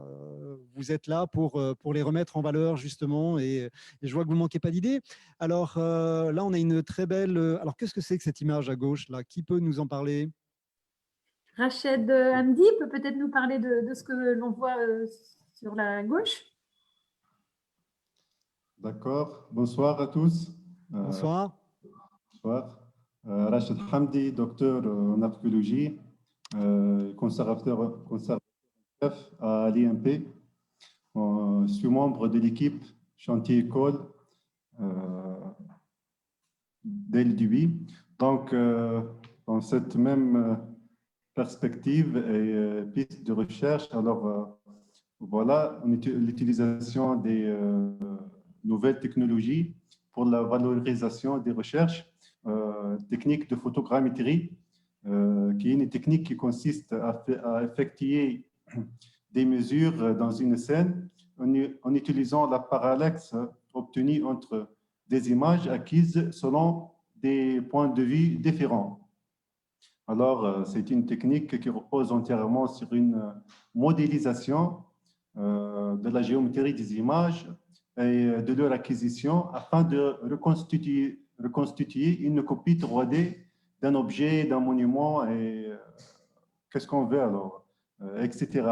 vous êtes là pour les remettre en valeur justement, et je vois que vous ne manquez pas d'idées. Alors là, on a une très belle. Alors qu'est-ce que c'est que cette image à gauche là? Qui peut nous en parler? Rached Hamdi peut peut-être nous parler de ce que l'on voit sur la gauche. D'accord. Bonsoir à tous. Bonsoir. Bonsoir. Rached Hamdi, docteur en archéologie, conservateur à l'IMP. Je suis membre de l'équipe Chantier École dès le début. Donc, dans cette même perspective et piste de recherche, alors voilà, l'utilisation des nouvelles technologies pour la valorisation des recherches, technique de photogrammétrie, qui est une technique qui consiste à effectuer des mesures dans une scène en utilisant la parallaxe obtenue entre des images acquises selon des points de vue différents. Alors, c'est une technique qui repose entièrement sur une modélisation de la géométrie des images et de leur acquisition afin de reconstituer une copie 3D d'un objet, d'un monument, et qu'est-ce qu'on veut alors, etc.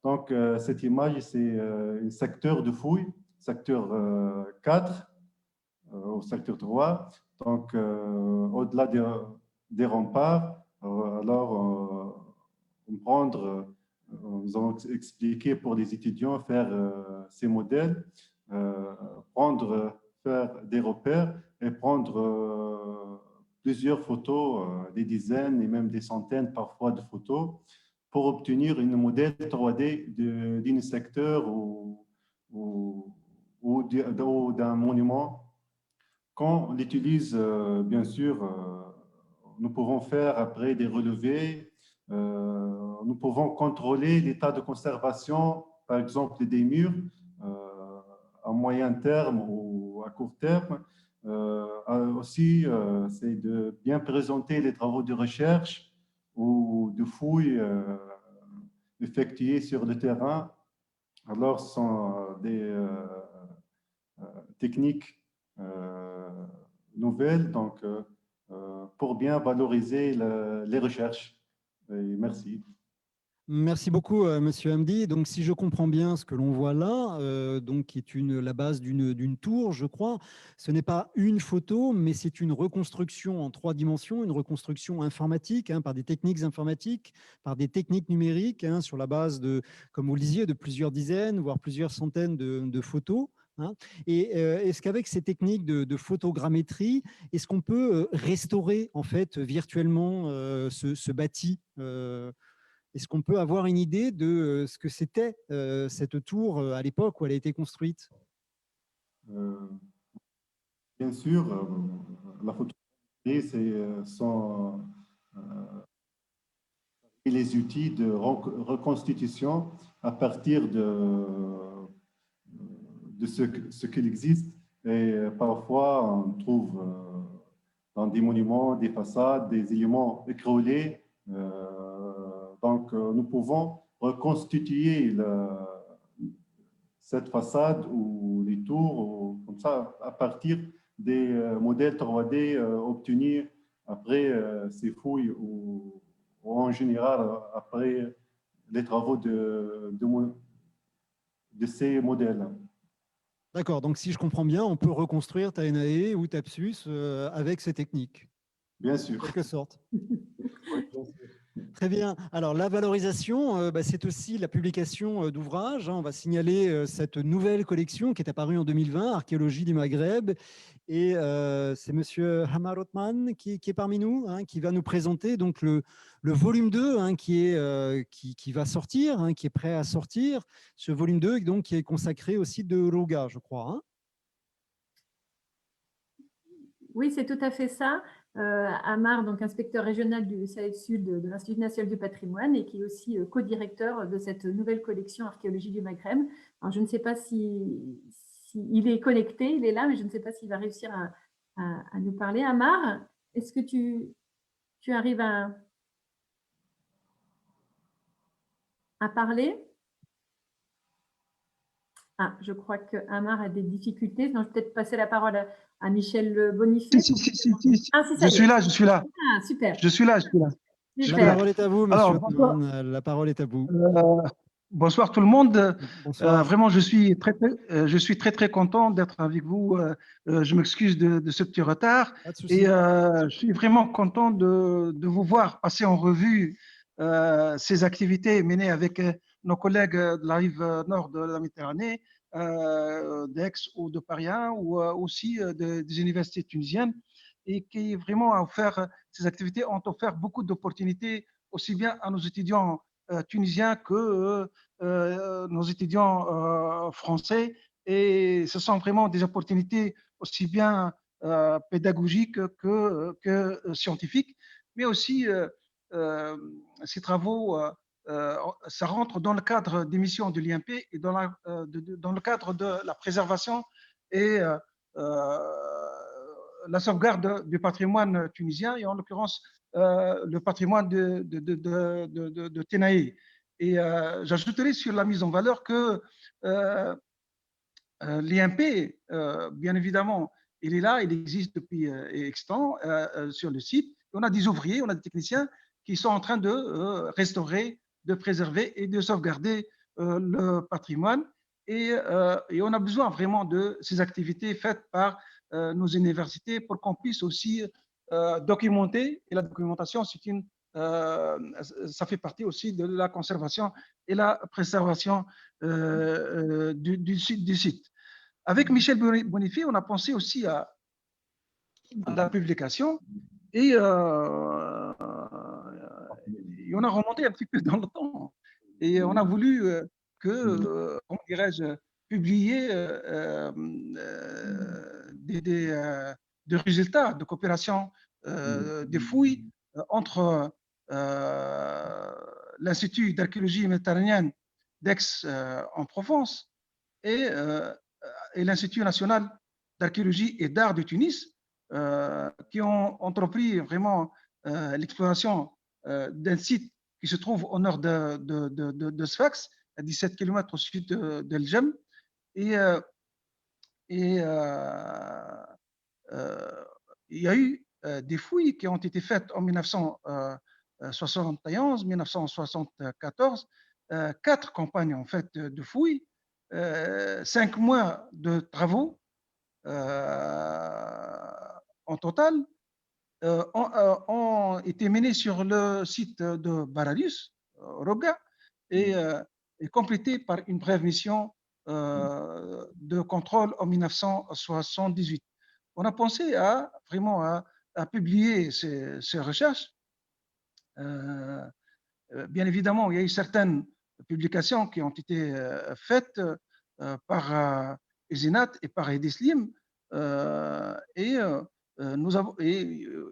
Donc, cette image, c'est un secteur de fouille, secteur 4 au secteur 3. Donc, au-delà des remparts, alors, nous allons expliquer pour les étudiants, faire ces modèles, faire des repères et prendre plusieurs photos, des dizaines et même des centaines parfois de photos pour obtenir une modèle 3D d'un secteur ou d'un monument. Quand on l'utilise, bien sûr, nous pouvons faire après des relevés, nous pouvons contrôler l'état de conservation, par exemple, des murs à moyen terme ou à court terme. Aussi, c'est de bien présenter les travaux de recherche ou de fouilles effectués sur le terrain. Alors, ce sont des techniques nouvelles donc, pour bien valoriser les recherches. Et merci. Merci beaucoup, Monsieur Hamdi. Donc, si je comprends bien ce que l'on voit là, donc, qui est la base d'une tour, je crois, ce n'est pas une photo, mais c'est une reconstruction en 3 dimensions, une reconstruction informatique, hein, par des techniques informatiques, par des techniques numériques, hein, sur la base de, comme vous le disiez, de plusieurs dizaines, voire plusieurs centaines de photos. Hein. Et est-ce qu'avec ces techniques de photogrammétrie, est-ce qu'on peut restaurer en fait virtuellement ce bâti est-ce qu'on peut avoir une idée de ce que c'était cette tour à l'époque où elle a été construite? Bien sûr, la photographie, sont les outils de reconstitution à partir de ce qu'il existe. Et parfois, on trouve dans des monuments, des façades, des éléments écrolés. Donc, nous pouvons reconstituer cette façade ou les tours ou comme ça à partir des modèles 3D obtenus après ces fouilles ou en général après les travaux de ces modèles. D'accord, donc si je comprends bien, on peut reconstruire Taenae ou Thapsus avec ces techniques. Bien sûr. En quelque sorte. Très bien. Alors, la valorisation, c'est aussi la publication d'ouvrages. Hein. On va signaler cette nouvelle collection qui est apparue en 2020, Archéologie du Maghreb. Et c'est Monsieur Hamar Othman qui est parmi nous, hein, qui va nous présenter donc le volume 2 hein, qui va sortir, hein, qui est prêt à sortir. Ce volume 2 donc, qui est consacré au site de Rouga, je crois. Hein. Oui, c'est tout à fait ça. Hamar, donc inspecteur régional du Sahel-Sud de l'Institut national du patrimoine et qui est aussi co-directeur de cette nouvelle collection Archéologie du Maghreb. Alors, je ne sais pas s'il est connecté, il est là, mais je ne sais pas s'il va réussir à nous parler. Hamar, est-ce que tu arrives à parler? Ah, je crois que Hamar a des difficultés. Donc, je vais peut-être passer la parole à Michel Bonifay. Ah, je suis là. Ah, super. Je suis là. La parole est à vous, monsieur Othman. La parole est à vous. Bonsoir tout le monde. Vraiment, je suis très content d'être avec vous. Je m'excuse de ce petit retard. Et je suis vraiment content de vous voir passer en revue ces activités menées avec nos collègues de la rive nord de la Méditerranée, d'Aix ou de Paris 1, ou aussi des universités tunisiennes, et qui vraiment a offert, ces activités ont offert beaucoup d'opportunités aussi bien à nos étudiants tunisiens que nos étudiants français. Et ce sont vraiment des opportunités aussi bien pédagogiques que scientifiques, mais aussi ces travaux, ça rentre dans le cadre des missions de l'IMP et dans le cadre de la préservation et la sauvegarde du patrimoine tunisien, et en l'occurrence le patrimoine de Tenae. Et j'ajouterai sur la mise en valeur que l'IMP, bien évidemment, il est là, il existe depuis X temps sur le site. On a des ouvriers, on a des techniciens qui sont en train de restaurer, de préserver et de sauvegarder le patrimoine. Et on a besoin vraiment de ces activités faites par nos universités pour qu'on puisse aussi documenter. Et la documentation, ça fait partie aussi de la conservation et la préservation du site. Avec Michel Bonifay, on a pensé aussi à la publication et on a remonté un petit peu dans le temps et on a voulu comment dirais-je, publier des résultats de coopération des fouilles entre l'Institut d'archéologie méditerranéenne d'Aix en Provence et l'Institut national d'archéologie et d'art de Tunis qui ont entrepris vraiment l'exploration d'un site qui se trouve au nord de Sfax, à 17 km au sud d'El Jem. Et il y a eu des fouilles qui ont été faites en 1971, 1974, 4 campagnes en fait de fouilles, 5 mois de travaux en total ont été menés sur le site de Bararius, Roga, et complétés par une brève mission de contrôle en 1978. On a pensé vraiment à publier ces recherches. Bien évidemment, il y a eu certaines publications qui ont été faites par Ezinat et par Edislim,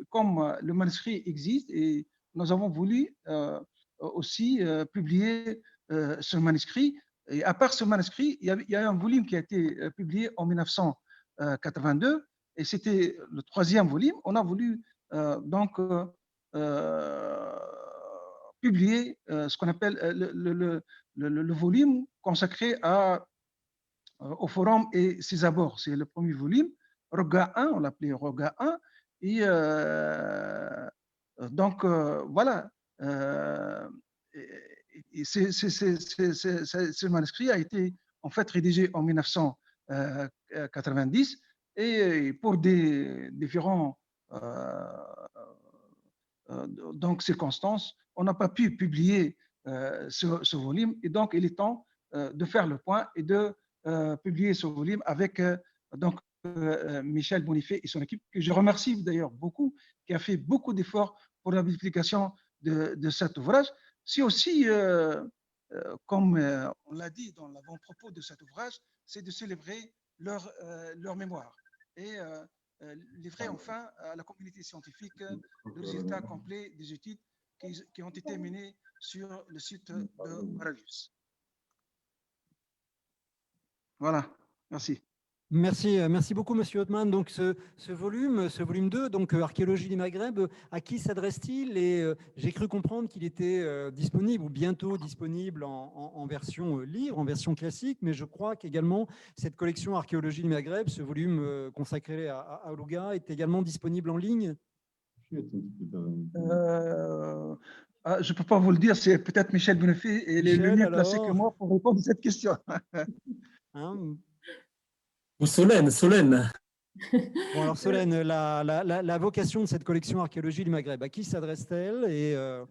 comme le manuscrit existe, et nous avons voulu aussi publier ce manuscrit. Et à part ce manuscrit, il y a un volume qui a été publié en 1982, et c'était le 3e volume. On a voulu donc publier ce qu'on appelle le volume consacré au forum et ses abords. C'est le premier volume, Roga 1, on l'appelait Roga 1. Et donc, voilà. Ce manuscrit a été en fait rédigé en 1990 et pour des différents donc circonstances, on n'a pas pu publier ce volume, et donc il est temps de faire le point et de publier ce volume avec donc Michel Bonifay et son équipe, que je remercie d'ailleurs beaucoup, qui a fait beaucoup d'efforts pour la publication de cet ouvrage. C'est aussi, comme on l'a dit dans l'avant-propos de cet ouvrage, c'est de célébrer leur mémoire et livrer enfin à la communauté scientifique le résultat complet des études qui ont été menées sur le site de Bararius. Voilà, merci. Merci beaucoup, Monsieur Othman. Donc, ce volume 2, donc Archéologie du Maghreb, à qui s'adresse-t-il? Et j'ai cru comprendre qu'il était disponible ou bientôt disponible en version livre, en version classique, mais je crois qu'également cette collection Archéologie du Maghreb, ce volume consacré à Alouga, est également disponible en ligne. Je ne peux pas vous le dire, c'est peut-être Michel Bonifay, et il est le mieux placé que moi pour répondre à cette question. Ou Solène. Bon, alors Solène, la vocation de cette collection Archéologie du Maghreb, à qui s'adresse-t-elle?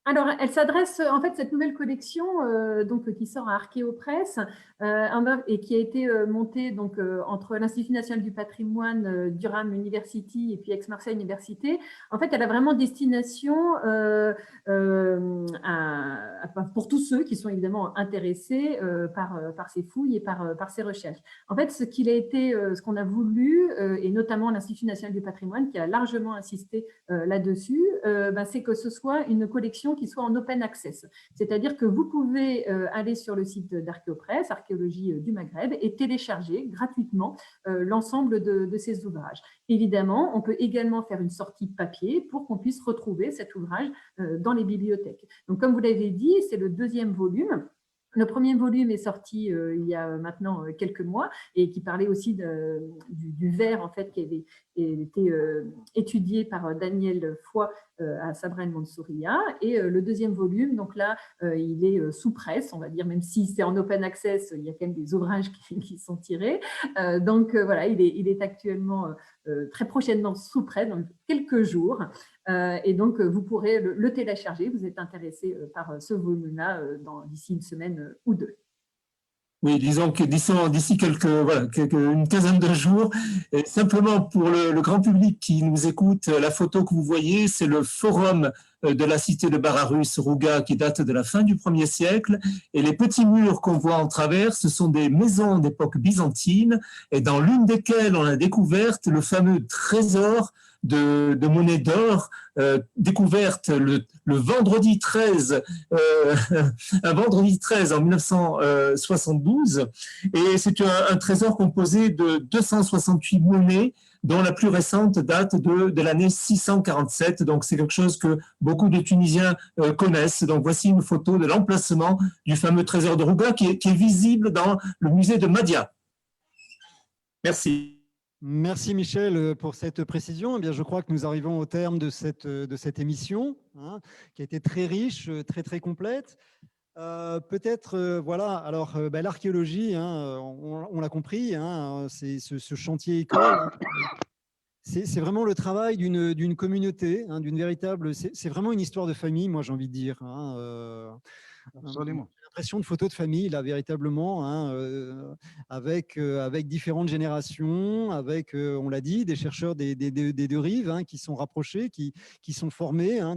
Alors, elle s'adresse, en fait, cette nouvelle collection donc, qui sort à Archéopresse et qui a été montée donc, entre l'Institut national du patrimoine, Durham University et puis Aix-Marseille Université. En fait, elle a vraiment destination pour tous ceux qui sont évidemment intéressés par ces fouilles et par ces recherches. En fait, ce qu'on a voulu, et notamment l'Institut national du patrimoine qui a largement insisté là-dessus, c'est que ce soit une collection qui soit en open access. C'est-à-dire que vous pouvez aller sur le site d'Archéopresse, Archéologie du Maghreb, et télécharger gratuitement l'ensemble de ces ouvrages. Évidemment, on peut également faire une sortie papier pour qu'on puisse retrouver cet ouvrage dans les bibliothèques. Donc, comme vous l'avez dit, c'est le 2e volume. Le 1er volume est sorti il y a maintenant quelques mois et qui parlait aussi du verre en fait, qui avait été étudié par Daniel Foy à Sabra El Mansouriya. Et le 2e volume, donc là, il est sous presse, on va dire, même si c'est en open access, il y a quand même des ouvrages qui sont tirés. Donc voilà, il est actuellement très prochainement sous presse, dans quelques jours. Et donc, vous pourrez le télécharger. Vous êtes intéressé par ce volume-là d'ici une semaine ou deux. Oui, disons que d'ici une quinzaine de jours. Et simplement pour le grand public qui nous écoute, la photo que vous voyez, c'est le forum de la cité de Bararus, Rouga, qui date de la fin du 1er siècle. Et les petits murs qu'on voit en travers, ce sont des maisons d'époque byzantine, et dans l'une desquelles on a découvert le fameux trésor de monnaie d'or, découverte le vendredi 13, un vendredi 13 en 1972. Et c'est un trésor composé de 268 monnaies, dont la plus récente date de l'année 647. Donc, c'est quelque chose que beaucoup de Tunisiens connaissent. Donc, voici une photo de l'emplacement du fameux trésor de Rouga qui est visible dans le musée de Mahdia. Merci. Merci Michel pour cette précision. Eh bien, je crois que nous arrivons au terme de cette émission, hein, qui a été très riche, très complète. Peut-être, voilà, alors l'archéologie, hein, on l'a compris, hein, c'est ce chantier école, hein, c'est vraiment le travail d'une communauté, hein, d'une véritable, c'est vraiment une histoire de famille, moi j'ai envie de dire. Hein, Absolument. l'impression de photos de famille, là, véritablement, hein, avec différentes générations, avec, on l'a dit, des chercheurs des deux rives, hein, qui sont rapprochés, qui sont formés, hein,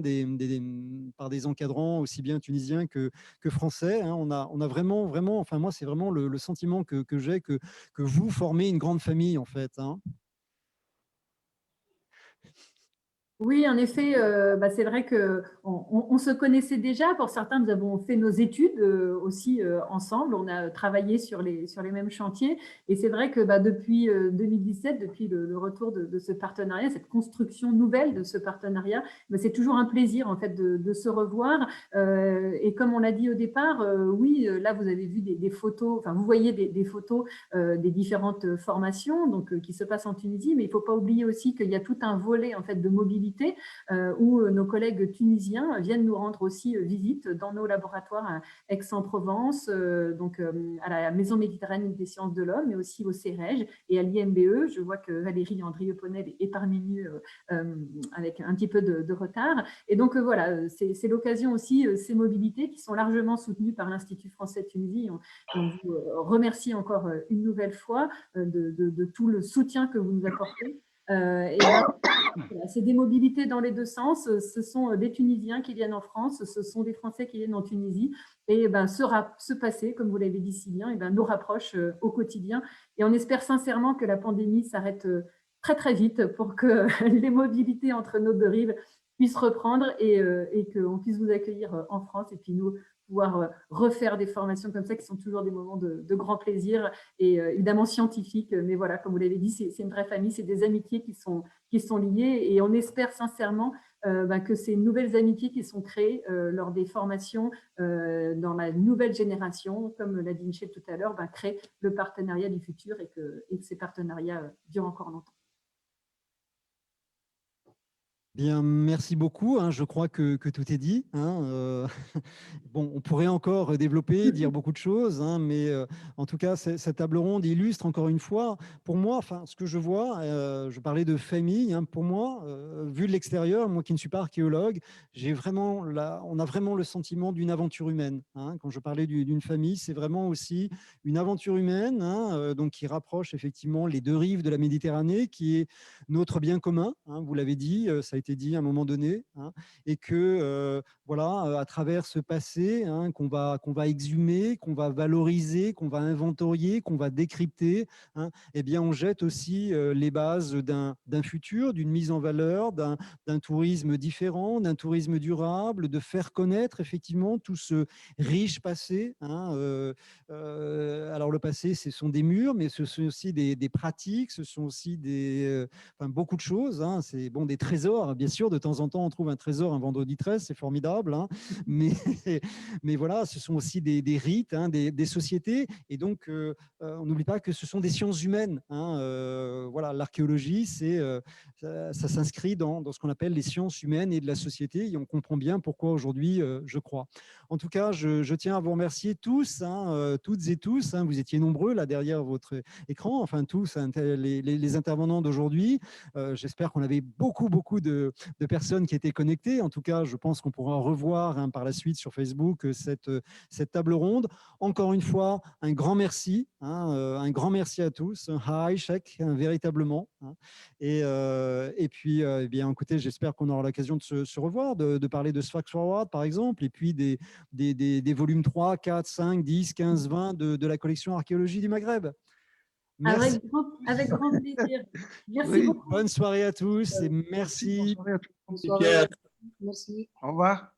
par des encadrants aussi bien tunisiens que français. Hein. On a vraiment, enfin moi, c'est vraiment le sentiment que j'ai, que vous formez une grande famille, en fait. Hein. Oui, en effet, c'est vrai qu'on se connaissait déjà. Pour certains, nous avons fait nos études aussi ensemble. On a travaillé sur les mêmes chantiers. Et c'est vrai que depuis 2017, depuis le retour de ce partenariat, cette construction nouvelle de ce partenariat, c'est toujours un plaisir en fait de se revoir. Et comme on l'a dit au départ, oui, là, vous avez vu des photos, enfin, vous voyez des photos des différentes formations donc, qui se passent en Tunisie. Mais il ne faut pas oublier aussi qu'il y a tout un volet en fait, de mobilité où nos collègues tunisiens viennent nous rendre aussi visite dans nos laboratoires à Aix-en-Provence, donc à la Maison méditerranéenne des sciences de l'homme, mais aussi au CEREJ et à l'IMBE. Je vois que Valérie Andrieux-Ponel est parmi nous avec un petit peu de retard. Et donc voilà, c'est l'occasion aussi, ces mobilités qui sont largement soutenues par l'Institut français de Tunisie. On vous remercie encore une nouvelle fois de tout le soutien que vous nous apportez. C'est des mobilités dans les deux sens. Ce sont des Tunisiens qui viennent en France, ce sont des Français qui viennent en Tunisie. Et ce passé, comme vous l'avez dit si bien, nous rapproche au quotidien. Et on espère sincèrement que la pandémie s'arrête très vite pour que les mobilités entre nos deux rives puissent reprendre et qu'on puisse vous accueillir en France et puis nous pouvoir refaire des formations comme ça qui sont toujours des moments de grand plaisir et évidemment scientifiques. Mais voilà, comme vous l'avez dit, c'est une vraie famille, c'est des amitiés qui sont liées et on espère sincèrement que ces nouvelles amitiés qui sont créées lors des formations dans la nouvelle génération, comme l'a dit Michel tout à l'heure, créent le partenariat du futur et que ces partenariats durent encore longtemps. Bien, merci beaucoup. Hein, je crois que tout est dit. Hein, bon, on pourrait encore développer, dire beaucoup de choses, hein, mais en tout cas, cette table ronde illustre encore une fois, pour moi, enfin, ce que je vois, je parlais de famille, hein, pour moi, vu de l'extérieur, moi qui ne suis pas archéologue, on a vraiment le sentiment d'une aventure humaine. Hein, quand je parlais d'une famille, c'est vraiment aussi une aventure humaine, hein, donc qui rapproche effectivement les deux rives de la Méditerranée, qui est notre bien commun. Hein, vous l'avez dit, ça a été dit à un moment donné, hein, et que voilà, à travers ce passé, hein, qu'on va exhumer, qu'on va valoriser, qu'on va inventorier, qu'on va décrypter, hein, eh bien on jette aussi les bases d'un futur, d'une mise en valeur, d'un tourisme différent, d'un tourisme durable, de faire connaître effectivement tout ce riche passé. Hein, alors le passé, ce sont des murs, mais ce sont aussi des pratiques, ce sont aussi beaucoup de choses. Hein, c'est bon, des trésors. Bien sûr, de temps en temps, on trouve un trésor un vendredi 13, c'est formidable. Hein, mais voilà, ce sont aussi des rites, hein, des sociétés. Et donc, on n'oublie pas que ce sont des sciences humaines. Hein, voilà, l'archéologie, ça s'inscrit dans ce qu'on appelle les sciences humaines et de la société. Et on comprend bien pourquoi aujourd'hui, je crois. En tout cas, je tiens à vous remercier tous, hein, toutes et tous. Hein, vous étiez nombreux là derrière votre écran, enfin tous, hein, les intervenants d'aujourd'hui. J'espère qu'on avait beaucoup de personnes qui étaient connectées. En tout cas, je pense qu'on pourra revoir, hein, par la suite sur Facebook cette table ronde. Encore une fois, un grand merci, hein, un grand merci à tous. Un high check, hein, véritablement. Hein. Et puis, eh bien, écoutez, j'espère qu'on aura l'occasion de se revoir, de parler de Sfax Forward, par exemple, et puis des volumes 3, 4, 5, 10, 15, 20 de la collection Archéologie du Maghreb. Merci. Avec grand plaisir. Merci Oui. beaucoup. Bonne soirée à tous et merci. Bonne soirée à tous. Bonsoir. Pierre. Merci. Au revoir.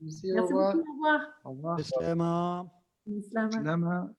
Merci, au Merci revoir. beaucoup. Au revoir. Au revoir. Bislama. Bislama. Bislama.